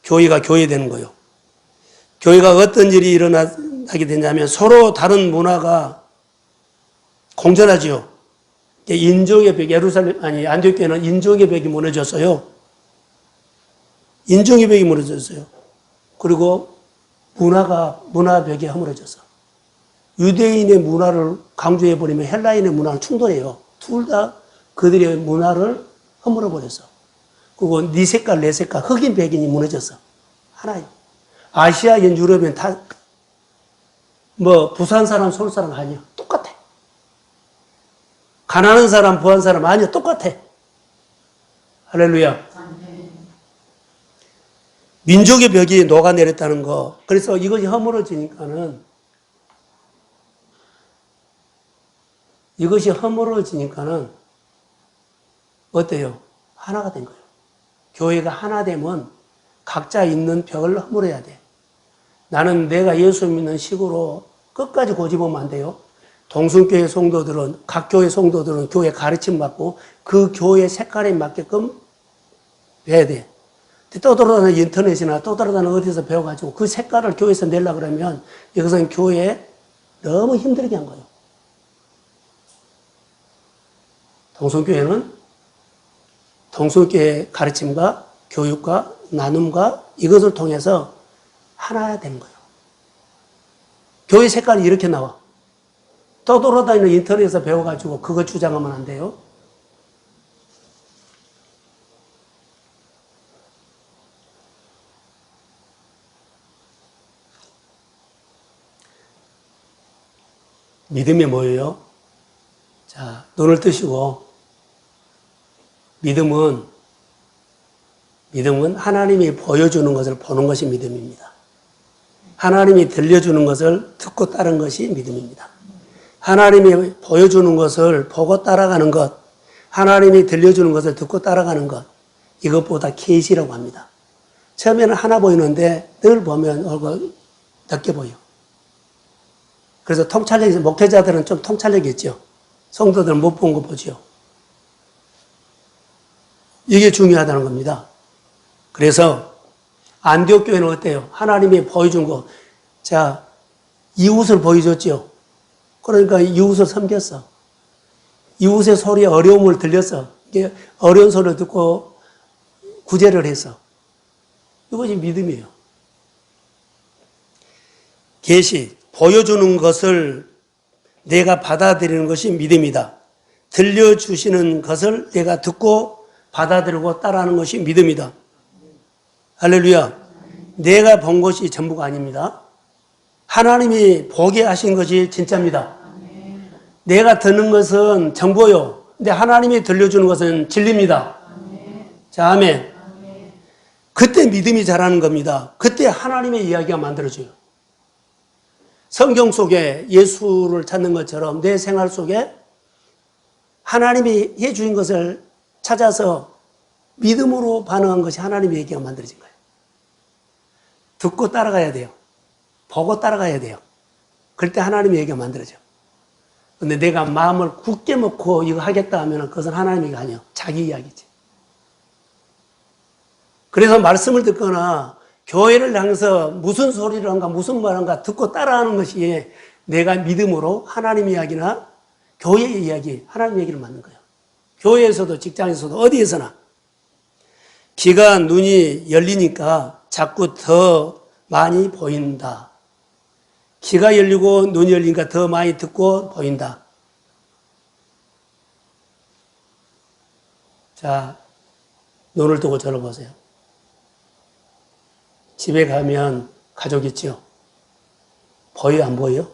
Speaker 1: 교회가 교회되는 거예요. 교회가 어떤 일이 일어나게 되냐면 서로 다른 문화가 공존하지요. 인종의 벽, 안디옥 교회는 인종의 벽이 무너졌어요. 인종의 벽이 무너졌어요. 그리고 문화 벽이 허물어졌어. 유대인의 문화를 강조해버리면 헬라인의 문화는 충돌해요. 둘 다 그들의 문화를 허물어버렸어. 그리고 네 색깔, 내 색깔, 흑인, 백인이 무너졌어. 하나예요. 아시아인, 유럽인 다, 부산 사람, 서울 사람 아니야. 똑같아. 가난한 사람, 부한 사람 아니야. 똑같아. 할렐루야. 민족의 벽이 녹아내렸다는 거. 그래서 이것이 허물어지니까는 어때요? 하나가 된 거예요. 교회가 하나 되면 각자 있는 벽을 허물어야 돼. 나는 내가 예수 믿는 식으로 끝까지 고집하면 안 돼요. 동순교회 성도들은, 각 교회 성도들은 교회 가르침 받고 그 교회 색깔에 맞게끔 해야 돼. 떠돌아다니는 인터넷이나 떠돌아다니는 어디서 배워가지고 그 색깔을 교회에서 내려고 그러면 이것은 교회에 너무 힘들게 한 거예요. 동성교회 가르침과 교육과 나눔과 이것을 통해서 하나야 되는 거예요. 교회 색깔이 이렇게 나와. 떠돌아다니는 인터넷에서 배워가지고 그거 주장하면 안 돼요. 믿음이 뭐예요? 자, 눈을 뜨시고, 믿음은 하나님이 보여주는 것을 보는 것이 믿음입니다. 하나님이 들려주는 것을 듣고 따르는 것이 믿음입니다. 하나님이 보여주는 것을 보고 따라가는 것, 하나님이 들려주는 것을 듣고 따라가는 것, 이것보다 계시라고 합니다. 처음에는 하나 보이는데 늘 보면 얼굴 넓게 보여. 그래서 통찰력이, 목회자들은 좀 통찰력이 있죠. 성도들은 못 본 거 보죠. 이게 중요하다는 겁니다. 그래서 안디옥 교회는 어때요? 하나님이 보여준 거. 자, 이웃을 보여줬죠. 그러니까 이웃을 섬겼어. 이웃의 소리에 어려움을 들렸어. 이게 어려운 소리를 듣고 구제를 했어. 이것이 믿음이에요. 계시, 보여주는 것을 내가 받아들이는 것이 믿음이다. 들려주시는 것을 내가 듣고 받아들이고 따라하는 것이 믿음이다. 할렐루야. 내가 본 것이 전부가 아닙니다. 하나님이 보게 하신 것이 진짜입니다. 내가 듣는 것은 정보요. 근데 하나님이 들려주는 것은 진리입니다. 자, 아멘. 그때 믿음이 자라는 겁니다. 그때 하나님의 이야기가 만들어져요. 성경 속에 예수를 찾는 것처럼 내 생활 속에 하나님이 해주신 것을 찾아서 믿음으로 반응한 것이 하나님의 얘기가 만들어진 거예요. 듣고 따라가야 돼요. 보고 따라가야 돼요. 그럴 때 하나님의 얘기가 만들어져. 근데 내가 마음을 굳게 먹고 이거 하겠다 하면 그것은 하나님의 얘기가 아니에요. 자기 이야기지. 그래서 말씀을 듣거나 교회를 향해서 무슨 소리를 한가 무슨 말 한가 듣고 따라하는 것이 내가 믿음으로 하나님 이야기나 교회의 이야기, 하나님 얘기를 만든 거예요. 교회에서도 직장에서도 어디에서나. 귀가 눈이 열리니까 자꾸 더 많이 보인다. 귀가 열리고 눈이 열리니까 더 많이 듣고 보인다. 자, 눈을 뜨고 저를 보세요. 집에 가면 가족 있죠? 보여요, 안 보여요?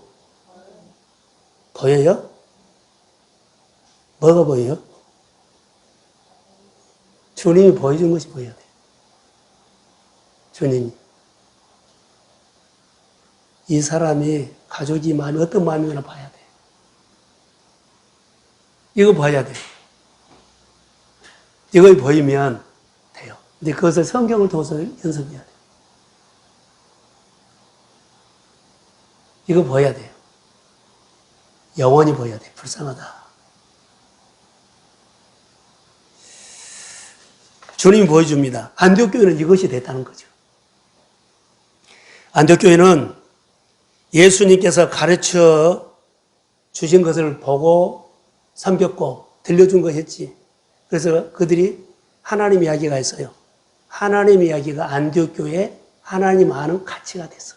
Speaker 1: 보여요? 뭐가 보여요? 주님이 보여준 것이 보여야 돼요. 주님이. 이 사람이 가족이 마음이 어떤 마음이구나 봐야 돼. 이거 봐야 돼. 이거 보이면 돼요. 근데 그것을 성경을 통해서 연습해야 돼. 이거 보여야 돼요. 영원히 보여야 돼. 불쌍하다. 주님이 보여줍니다. 안디옥 교회는 이것이 됐다는 거죠. 안디옥 교회는 예수님께서 가르쳐 주신 것을 보고 섬겼고 들려준 거 했지. 그래서 그들이 하나님 이야기가 있어요. 하나님 이야기가 안디옥 교회에 하나님 아는 가치가 됐어.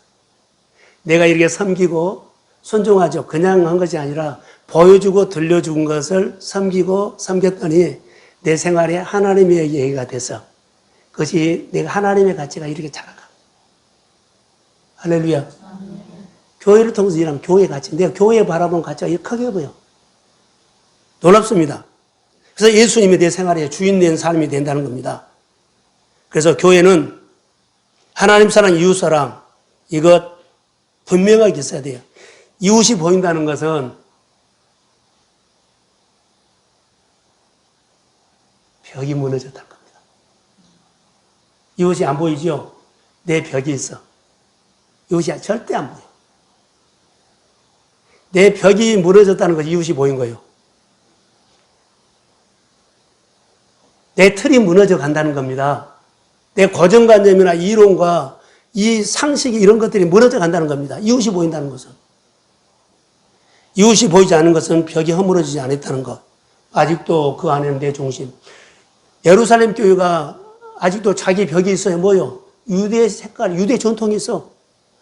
Speaker 1: 내가 이렇게 섬기고 순종하죠. 그냥 한 것이 아니라 보여주고 들려준 것을 섬기고 섬겼더니 내 생활에 하나님의 얘기가 돼서 그것이 내가 하나님의 가치가 이렇게 자라가. 할렐루야. 교회를 통해서 일하면 교회의 가치. 내가 교회에 바라보는 가치가 이렇게 크게 보여. 놀랍습니다. 그래서 예수님이 내 생활에 주인 된 삶이 된다는 겁니다. 그래서 교회는 하나님 사랑, 이웃 사랑, 이것 분명하게 있어야 돼요. 이웃이 보인다는 것은 벽이 무너졌다는 겁니다. 이웃이 안 보이죠? 내 벽이 있어. 이웃이 절대 안 보여. 내 벽이 무너졌다는 것이 이웃이 보인 거예요. 내 틀이 무너져 간다는 겁니다. 내 고정관념이나 이론과 이 상식이 이런 것들이 무너져 간다는 겁니다. 이웃이 보인다는 것은. 이웃이 보이지 않는 것은 벽이 허물어지지 않았다는 것. 아직도 그 안에는 내 중심. 예루살렘 교회가 아직도 자기 벽이 있어요. 뭐요? 유대 색깔, 유대 전통이 있어.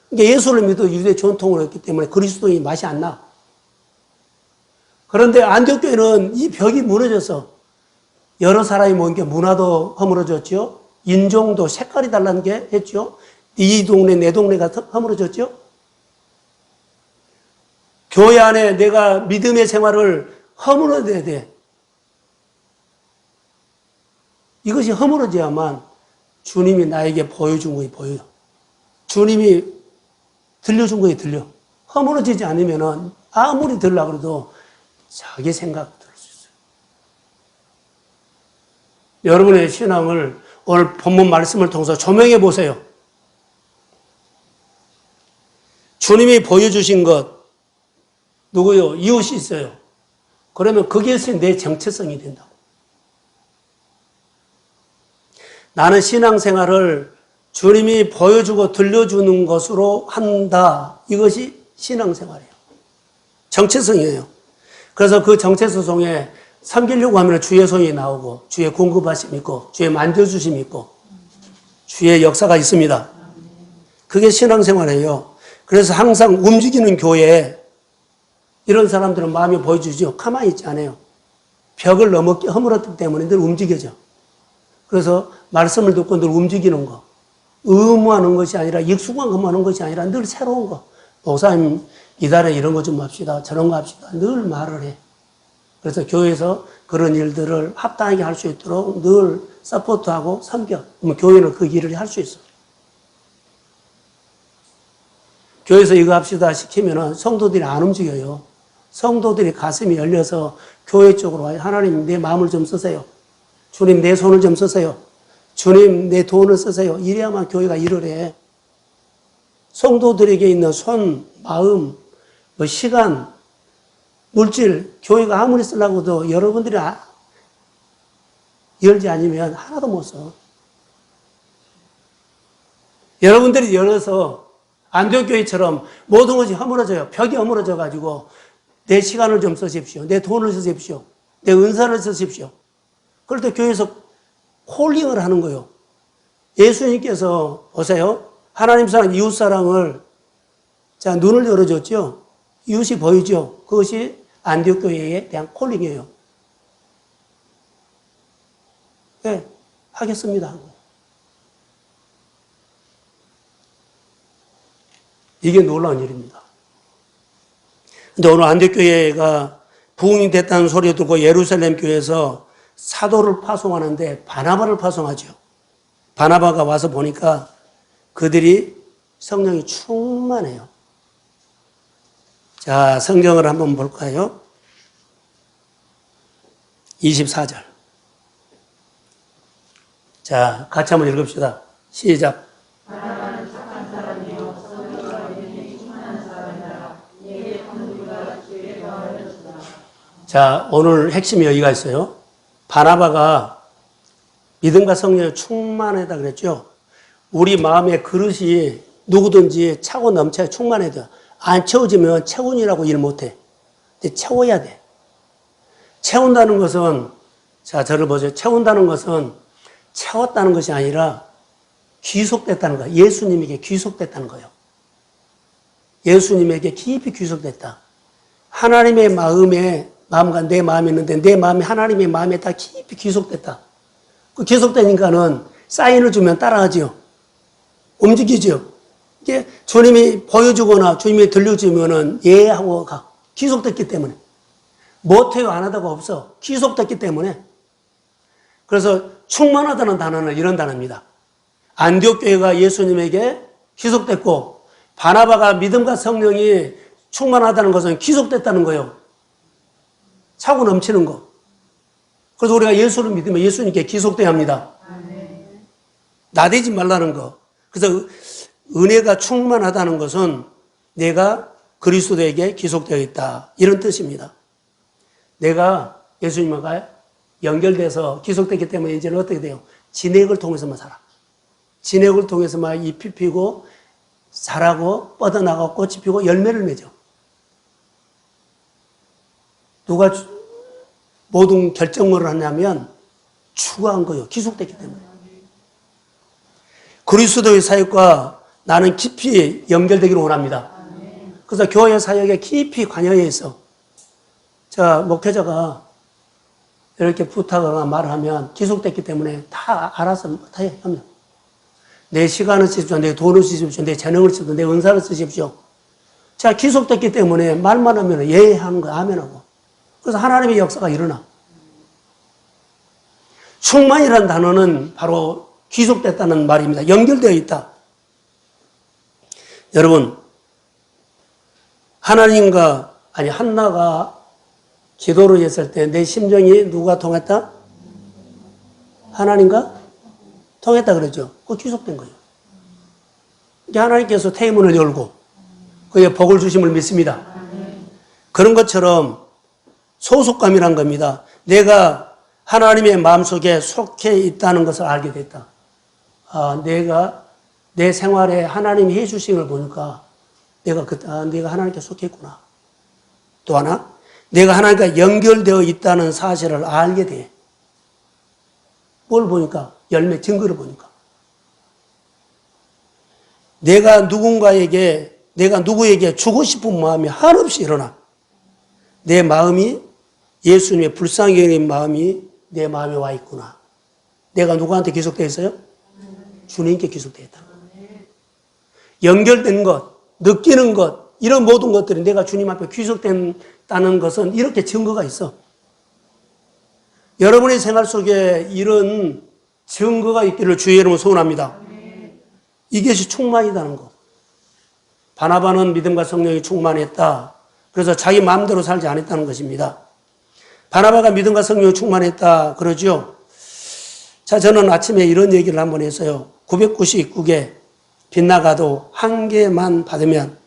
Speaker 1: 그러니까 예수를 믿어 유대 전통으로 했기 때문에 그리스도의 맛이 안 나. 그런데 안디옥 교회는 이 벽이 무너져서 여러 사람이 모인 게 문화도 허물어졌죠. 인종도 색깔이 달라는 게 했죠. 이 동네 내 동네가 허물어졌죠. 교회 안에 내가 믿음의 생활을 허물어야 돼. 이것이 허물어져야만 주님이 나에게 보여준 거에 보여요. 주님이 들려준 거에 들려. 허물어지지 않으면 아무리 들으려고 해도 자기 생각 들을 수 있어요. 여러분의 신앙을 오늘 본문 말씀을 통해서 조명해 보세요. 주님이 보여주신 것, 누구요? 이웃이 있어요. 그러면 거기에서 내 정체성이 된다고. 나는 신앙생활을 주님이 보여주고 들려주는 것으로 한다. 이것이 신앙생활이에요. 정체성이에요. 그래서 그 정체성 속에 섬기려고 하면 주의 손이 나오고 주의 공급하심이 있고 주의 만져주심이 있고 주의 역사가 있습니다. 그게 신앙생활이에요. 그래서 항상 움직이는 교회에 이런 사람들은 마음이 보여주죠. 가만히 있지 않아요. 벽을 넘었기 허물었기 때문에 늘 움직여져. 그래서 말씀을 듣고 늘 움직이는 거. 의무하는 것이 아니라 익숙한 것만 하는 것이 아니라 늘 새로운 거. 목사님 이달에 이런 거 좀 합시다. 저런 거 합시다. 늘 말을 해. 그래서 교회에서 그런 일들을 합당하게 할 수 있도록 늘 서포트하고 섬겨. 그러면 교회는 그 일을 할 수 있어. 교회에서 이거 합시다 시키면은 성도들이 안 움직여요. 성도들이 가슴이 열려서 교회 쪽으로 와요. 하나님 내 마음을 좀 쓰세요. 주님 내 손을 좀 쓰세요. 주님 내 돈을 쓰세요. 이래야만 교회가 일을 해. 성도들에게 있는 손, 마음, 시간, 물질, 교회가 아무리 쓰려고 해도 여러분들이 열지 않으면 하나도 못 써. 여러분들이 열어서 안동교회처럼 모든 것이 허물어져요. 벽이 허물어져가지고 내 시간을 좀 쓰십시오. 내 돈을 쓰십시오. 내 은사를 쓰십시오. 그럴 때 교회에서 콜링을 하는 거예요. 예수님께서 보세요. 하나님 사랑, 이웃 사랑을 자 눈을 열어줬죠. 이웃이 보이죠. 그것이 안디옥 교회에 대한 콜링이에요. 네, 하겠습니다. 이게 놀라운 일입니다. 근데 오늘 안디옥 교회가 부흥이 됐다는 소리 듣고 예루살렘 교회에서 사도를 파송하는데 바나바를 파송하죠. 바나바가 와서 보니까 그들이 성령이 충만해요. 자, 성경을 한번 볼까요? 24절. 자, 같이 한번 읽읍시다. 시작. 바나바는 착한 사람이요 성령과 믿음이 충만한 사람이라 이에 관두가 주의 도와주셨다. 자, 오늘 핵심이 여기가 있어요. 바나바가 믿음과 성령에 충만하다 그랬죠. 우리 마음의 그릇이 누구든지 차고 넘쳐야 충만해야 돼. 안 채워지면 채운이라고 일 못해. 근데 채워야 돼. 채운다는 것은, 자, 저를 보세요. 채운다는 것은 채웠다는 것이 아니라 귀속됐다는 거예요. 예수님에게 귀속됐다는 거예요. 예수님에게 깊이 귀속됐다. 하나님의 마음과 내 마음이 있는데 내 마음이 하나님의 마음에 다 깊이 귀속됐다. 그 귀속되니까는 사인을 주면 따라하지요. 움직이지요. 이게 주님이 보여주거나 주님이 들려주면은 예 하고 가. 귀속됐기 때문에. 못해요 안 하다가 없어. 귀속됐기 때문에. 그래서 충만하다는 단어는 이런 단어입니다. 안디옥 교회가 예수님에게 귀속됐고 바나바가 믿음과 성령이 충만하다는 것은 귀속됐다는 거예요. 차고 넘치는 거. 그래서 우리가 예수를 믿으면 예수님께 귀속돼야 합니다. 나대지 말라는 거. 그래서 은혜가 충만하다는 것은 내가 그리스도에게 귀속되어 있다. 이런 뜻입니다. 내가 예수님과 연결돼서 귀속됐기 때문에 이제는 어떻게 돼요? 진액을 통해서만 살아. 진액을 통해서만 잎이 피고 자라고 뻗어나가고 꽃이 피고 열매를 맺어. 누가 모든 결정을 하냐면 추구한 거예요. 귀속됐기 때문에. 그리스도의 사역과 나는 깊이 연결되기를 원합니다. 그래서 교회 사역에 깊이 관여해 있어. 자, 목회자가 이렇게 부탁하거나 말을 하면 귀속됐기 때문에 다 알아서 다 합니다. 내 시간을 쓰십시오. 내 돈을 쓰십시오. 내 재능을 쓰십시오. 내 은사를 쓰십시오. 자, 귀속됐기 때문에 말만 하면 예 하는 거야. 아멘 하고. 그래서 하나님의 역사가 일어나. 충만이라는 단어는 바로 귀속됐다는 말입니다. 연결되어 있다. 여러분, 한나가 기도를 했을 때 내 심정이 누가 통했다? 하나님과 통했다 그러죠. 그거 귀속된 거예요. 하나님께서 태문을 열고 그의 복을 주심을 믿습니다. 그런 것처럼 소속감이란 겁니다. 내가 하나님의 마음속에 속해 있다는 것을 알게 됐다. 내가 내 생활에 하나님이 해주신 걸 보니까 내가 하나님께 속해 있구나. 또 하나, 내가 하나님과 연결되어 있다는 사실을 알게 돼. 뭘 보니까? 열매, 증거를 보니까. 내가 누구에게 주고 싶은 마음이 한없이 일어나. 내 마음이 예수님의 불쌍히 여기는 마음이 내 마음에 와 있구나. 내가 누구한테 귀속되어 있어요? 주님께 귀속되어 있다. 연결된 것, 느끼는 것, 이런 모든 것들이 내가 주님 앞에 귀속된다는 것은 이렇게 증거가 있어. 여러분의 생활 속에 이런 증거가 있기를 주의 이름으로 소원합니다. 이것이 충만이라는 것. 바나바는 믿음과 성령이 충만했다. 그래서 자기 마음대로 살지 않았다는 것입니다. 바나바가 믿음과 성령이 충만했다 그러죠. 자, 저는 아침에 이런 얘기를 한번 했어요. 999개 빗나가도 한 개만 받으면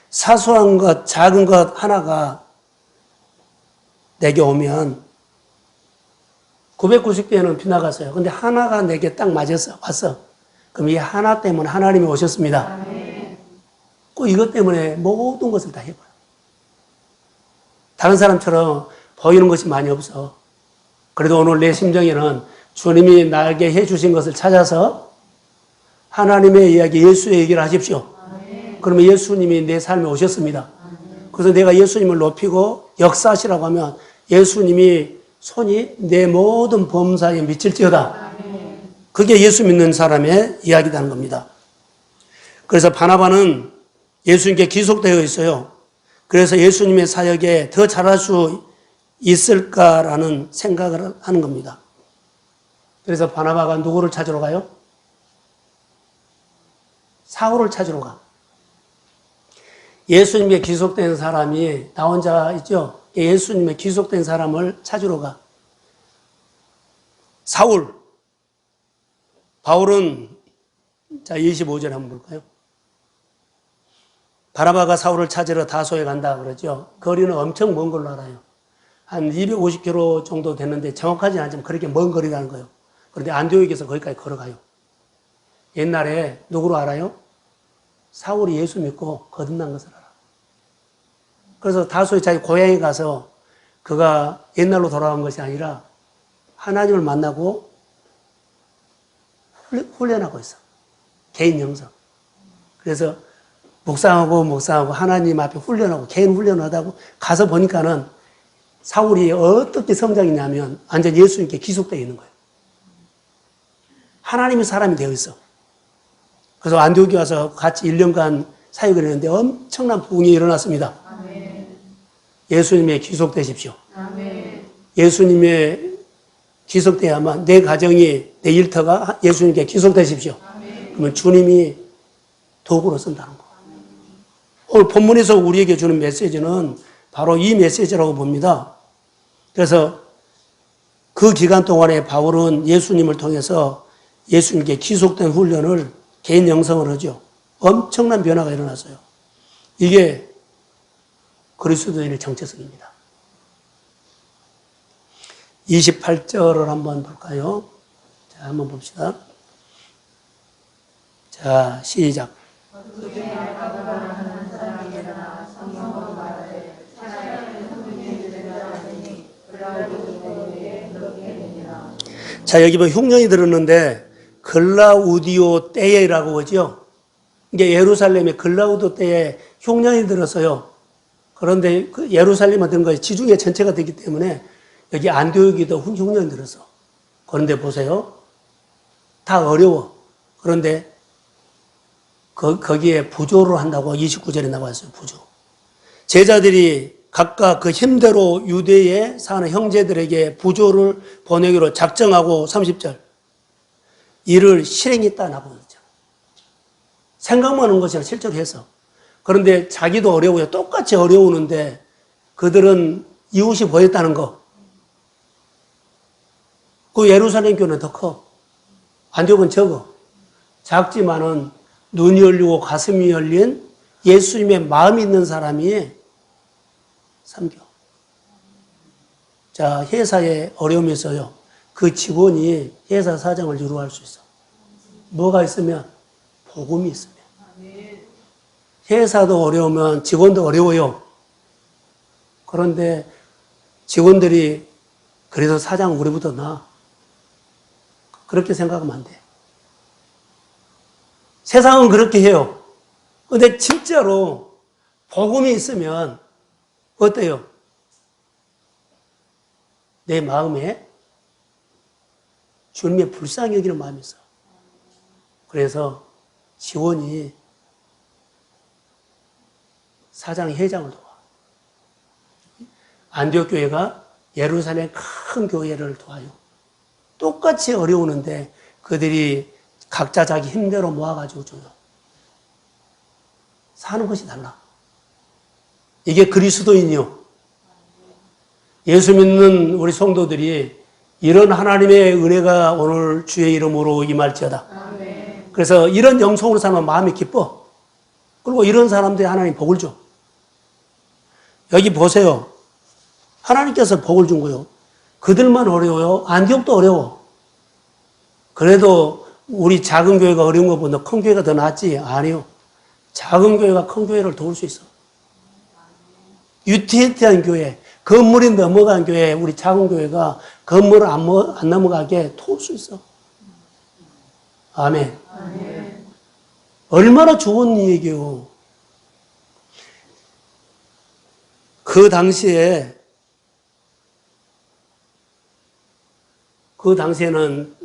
Speaker 1: 사소한 것, 작은 것 하나가 내게 오면 990개는 빗나갔어요. 근데 하나가 내게 딱 왔어. 그럼 이 하나 때문에 하나님이 오셨습니다. 꼭 이것 때문에 모든 것을 다 해봐요. 다른 사람처럼 보이는 것이 많이 없어. 그래도 오늘 내 심정에는 주님이 나에게 해주신 것을 찾아서 하나님의 이야기, 예수의 얘기를 하십시오. 그러면 예수님이 내 삶에 오셨습니다. 그래서 내가 예수님을 높이고 역사하시라고 하면 예수님이 손이 내 모든 범사에 미칠지어다. 그게 예수 믿는 사람의 이야기라는 겁니다. 그래서 바나바는 예수님께 귀속되어 있어요. 그래서 예수님의 사역에 더 잘할 수 있을까라는 생각을 하는 겁니다. 그래서 바나바가 누구를 찾으러 가요? 사울을 찾으러 가. 예수님께 귀속된 사람이 나 혼자 있죠? 예수님의 귀속된 사람을 찾으러 가. 사울. 바울은, 자, 25절 한번 볼까요? 바나바가 사울을 찾으러 다소에 간다 그러죠. 거리는 엄청 먼 걸로 알아요. 한 250km 정도 됐는데 정확하지는 않지만 그렇게 먼 거리라는 거예요. 그런데 안디옥에서 거기까지 걸어가요. 옛날에 누구로 알아요? 사울이 예수 믿고 거듭난 것을 알아. 그래서 다소에 자기 고향에 가서 그가 옛날로 돌아간 것이 아니라 하나님을 만나고 훈련하고 있어. 개인 영성. 그래서 묵상하고 하나님 앞에 훈련하고 개인 훈련하다고 가서 보니까는 사울이 어떻게 성장했냐면 완전 예수님께 귀속되어 있는 거예요. 하나님의 사람이 되어 있어. 그래서 안디옥에 와서 같이 1년간 사역을 했는데 엄청난 부흥이 일어났습니다. 아멘. 예수님의 귀속되십시오. 아멘. 예수님의 귀속돼야만 내 가정이, 내 일터가 예수님께 귀속되십시오. 아멘. 그러면 주님이 도구로 쓴다는 거. 오늘 본문에서 우리에게 주는 메시지는 바로 이 메시지라고 봅니다. 그래서 그 기간 동안에 바울은 예수님을 통해서 예수님께 귀속된 훈련을 개인 영성을 하죠. 엄청난 변화가 일어났어요. 이게 그리스도인의 정체성입니다. 28절을 한번 볼까요? 자, 한번 봅시다. 자, 시작. 자, 여기 뭐 흉년이 들었는데 글라우디오 때에라고 하죠. 이게 예루살렘에 글라우디오 때에 흉년이 들었어요. 그런데 그 예루살렘에 든 것이 지중해 전체가 되기 때문에 여기 안디옥에도 흉년이 들었어. 그런데 보세요. 다 어려워. 그런데 거기에 부조를 한다고 29절에 나와 있어요. 부조. 제자들이 각각 그 힘대로 유대에 사는 형제들에게 부조를 보내기로 작정하고 30절. 이를 실행했다 나고 있죠. 생각만 하는 것이 아니라 실제로 해서. 그런데 자기도 어려워요. 똑같이 어려우는데 그들은 이웃이 보였다는 거. 그 예루살렘 교회는 더 커. 안디옥은 적어. 작지만은 눈이 열리고 가슴이 열린 예수님의 마음이 있는 사람이 삼겨. 자, 회사에 어려움이 있어요. 그 직원이 회사 사정을 유로할 수 있어. 뭐가 있으면? 복음이 있으면. 회사도 어려우면 직원도 어려워요. 그런데 직원들이 그래서 사장은 우리보다 나아. 그렇게 생각하면 안 돼. 세상은 그렇게 해요. 근데 진짜로 복음이 있으면 어때요? 내 마음에 주님의 불쌍히 여기는 마음이 있어. 그래서 직원이 사장 회장을 도와. 안디옥 교회가 예루살렘 큰 교회를 도와요. 똑같이 어려우는데 그들이 각자 자기 힘대로 모아가지고 줘요. 사는 것이 달라. 이게 그리스도인이요. 예수 믿는 우리 성도들이 이런 하나님의 은혜가 오늘 주의 이름으로 임할지어다. 그래서 이런 영성으로 살면 마음이 기뻐. 그리고 이런 사람들이 하나님 복을 줘. 여기 보세요. 하나님께서 복을 준 거요. 그들만 어려워요. 안디옥도 어려워. 그래도 우리 작은 교회가 어려운 것보다 큰 교회가 더 낫지? 아니요. 작은 교회가 큰 교회를 도울 수 있어. 유태한 교회, 건물이 넘어간 교회, 우리 작은 교회가 건물을 안 넘어가게 도울 수 있어. 아멘. 아멘. 얼마나 좋은 얘기요. 그 당시에는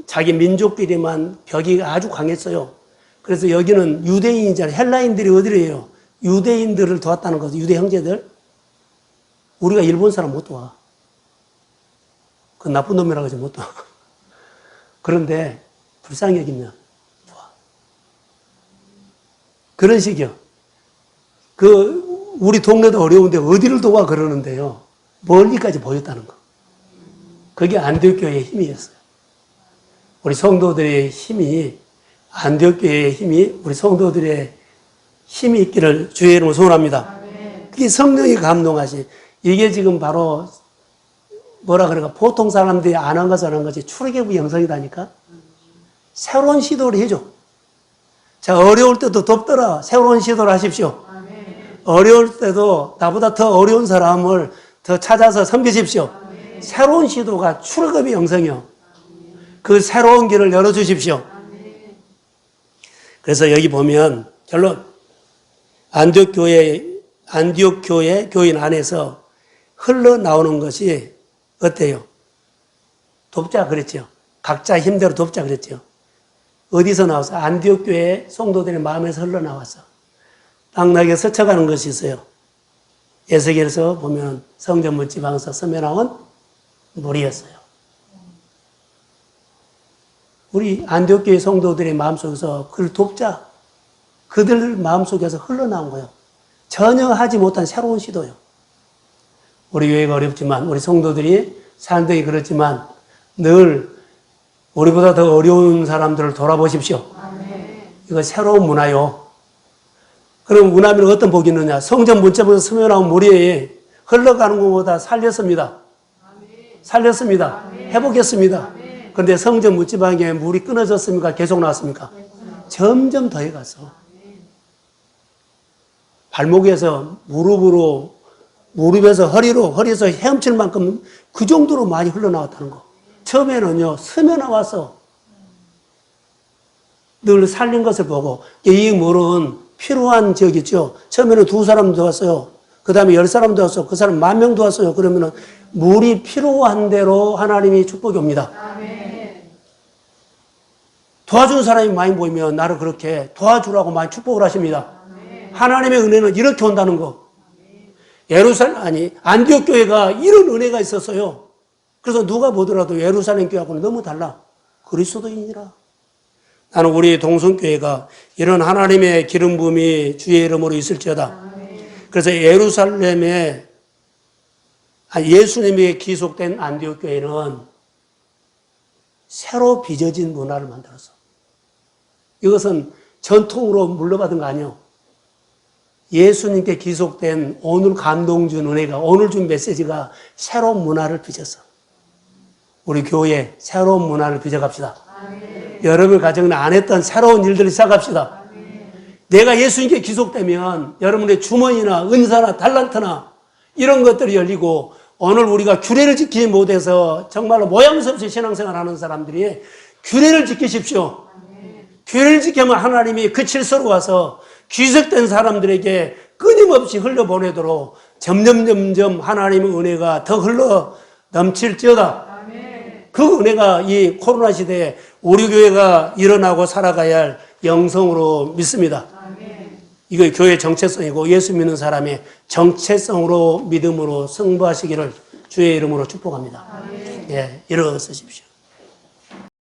Speaker 1: 자기 민족끼리만 벽이 아주 강했어요. 그래서 여기는 유대인이잖아요. 헬라인들이 어디래요? 유대인들을 도왔다는 거죠. 유대 형제들. 우리가 일본 사람 못 도와. 그 나쁜 놈이라고 해서 못 도와. 그런데 불쌍히 여기면 도와. 그런 식이요. 우리 동네도 어려운데 어디를 도와 그러는데요. 멀리까지 보였다는 거. 그게 안디옥 교회의 힘이었어요. 우리 성도들의 힘이, 안디옥 교회의 힘이 우리 성도들의 힘이 있기를 주의 이름으로 소원합니다. 그게 성령이 감동하시. 이게 지금 바로 뭐라 그럴까? 보통 사람들이 안 한 것이 출애굽의 영성이다니까. 새로운 시도를 해줘. 자, 어려울 때도 덥더라. 새로운 시도를 하십시오. 어려울 때도 나보다 더 어려운 사람을 더 찾아서 섬기십시오. 새로운 시도가 출애굽의 영성이요. 그 새로운 길을 열어주십시오. 그래서 여기 보면 결론, 안디옥 교회 교인 안에서 흘러나오는 것이 어때요? 돕자 그랬죠. 각자 힘대로 돕자 그랬죠. 어디서 나왔어? 안디옥 교회 성도들의 마음에서 흘러나왔어. 당나귀에 스쳐가는 것이 있어요. 에스겔에서 보면 성전문 지방에서 스며나온 물이었어요. 우리 안디옥 교회 성도들의 마음속에서 그를 돕자. 그들 마음속에서 흘러나온 거예요. 전혀 하지 못한 새로운 시도요. 우리 교회가 어렵지만, 우리 성도들이 사람들이 그렇지만 늘 우리보다 더 어려운 사람들을 돌아보십시오. 이거 새로운 문화요. 그럼 문화면 어떤 복이 있느냐? 성전 문짝에서 스며나온 물이 흘러가는 것보다 살렸습니다. 살렸습니다. 회복했습니다. 그런데 성전 문지방에 물이 끊어졌습니까? 계속 나왔습니까? 점점 더해갔어. 발목에서 무릎에서 허리에서 헤엄칠 만큼 그 정도로 많이 흘러나왔다는 거. 처음에는요, 스며나와서 늘 살린 것을 보고, 이 물은 필요한 지역이죠. 처음에는 2사람 도왔어요. 그 다음에 10사람 도왔어요. 그 사람 10,000명 도왔어요. 그러면은 물이 필요한 대로 하나님이 축복이 옵니다. 아멘. 도와준 사람이 많이 보이면 나를 그렇게 도와주라고 많이 축복을 하십니다. 하나님의 은혜는 이렇게 온다는 거. 안디옥 교회가 이런 은혜가 있었어요. 그래서 누가 보더라도 예루살렘 교회하고는 너무 달라. 그리스도인이라. 나는 우리 동성교회가 이런 하나님의 기름 부음이 주의 이름으로 있을지어다. 그래서 예루살렘에 예수님이 기속된 안디옥 교회는 새로 빚어진 문화를 만들었어. 이것은 전통으로 물려받은 거 아니에요. 예수님께 기속된 오늘 감동 준 은혜가, 오늘 준 메시지가 새로운 문화를 빚었어. 우리 교회에 새로운 문화를 빚어갑시다. 여러분 가정은 안 했던 새로운 일들을 시작합시다. 내가 예수님께 기속되면 여러분의 주머니나 은사나 달란트나 이런 것들이 열리고, 오늘 우리가 규례를 지키지 못해서 정말로 모양새없이 신앙생활 하는 사람들이 규례를 지키십시오. 규례를 지키면 하나님이 그 질서로 와서 귀속된 사람들에게 끊임없이 흘려보내도록 점점 하나님의 은혜가 더 흘러 넘칠지어다. 그 은혜가 이 코로나 시대에 우리 교회가 일어나고 살아가야 할 영성으로 믿습니다. 이거 교회의 정체성이고 예수 믿는 사람의 정체성으로 믿음으로 승부하시기를 주의 이름으로 축복합니다. 예, 일어서십시오.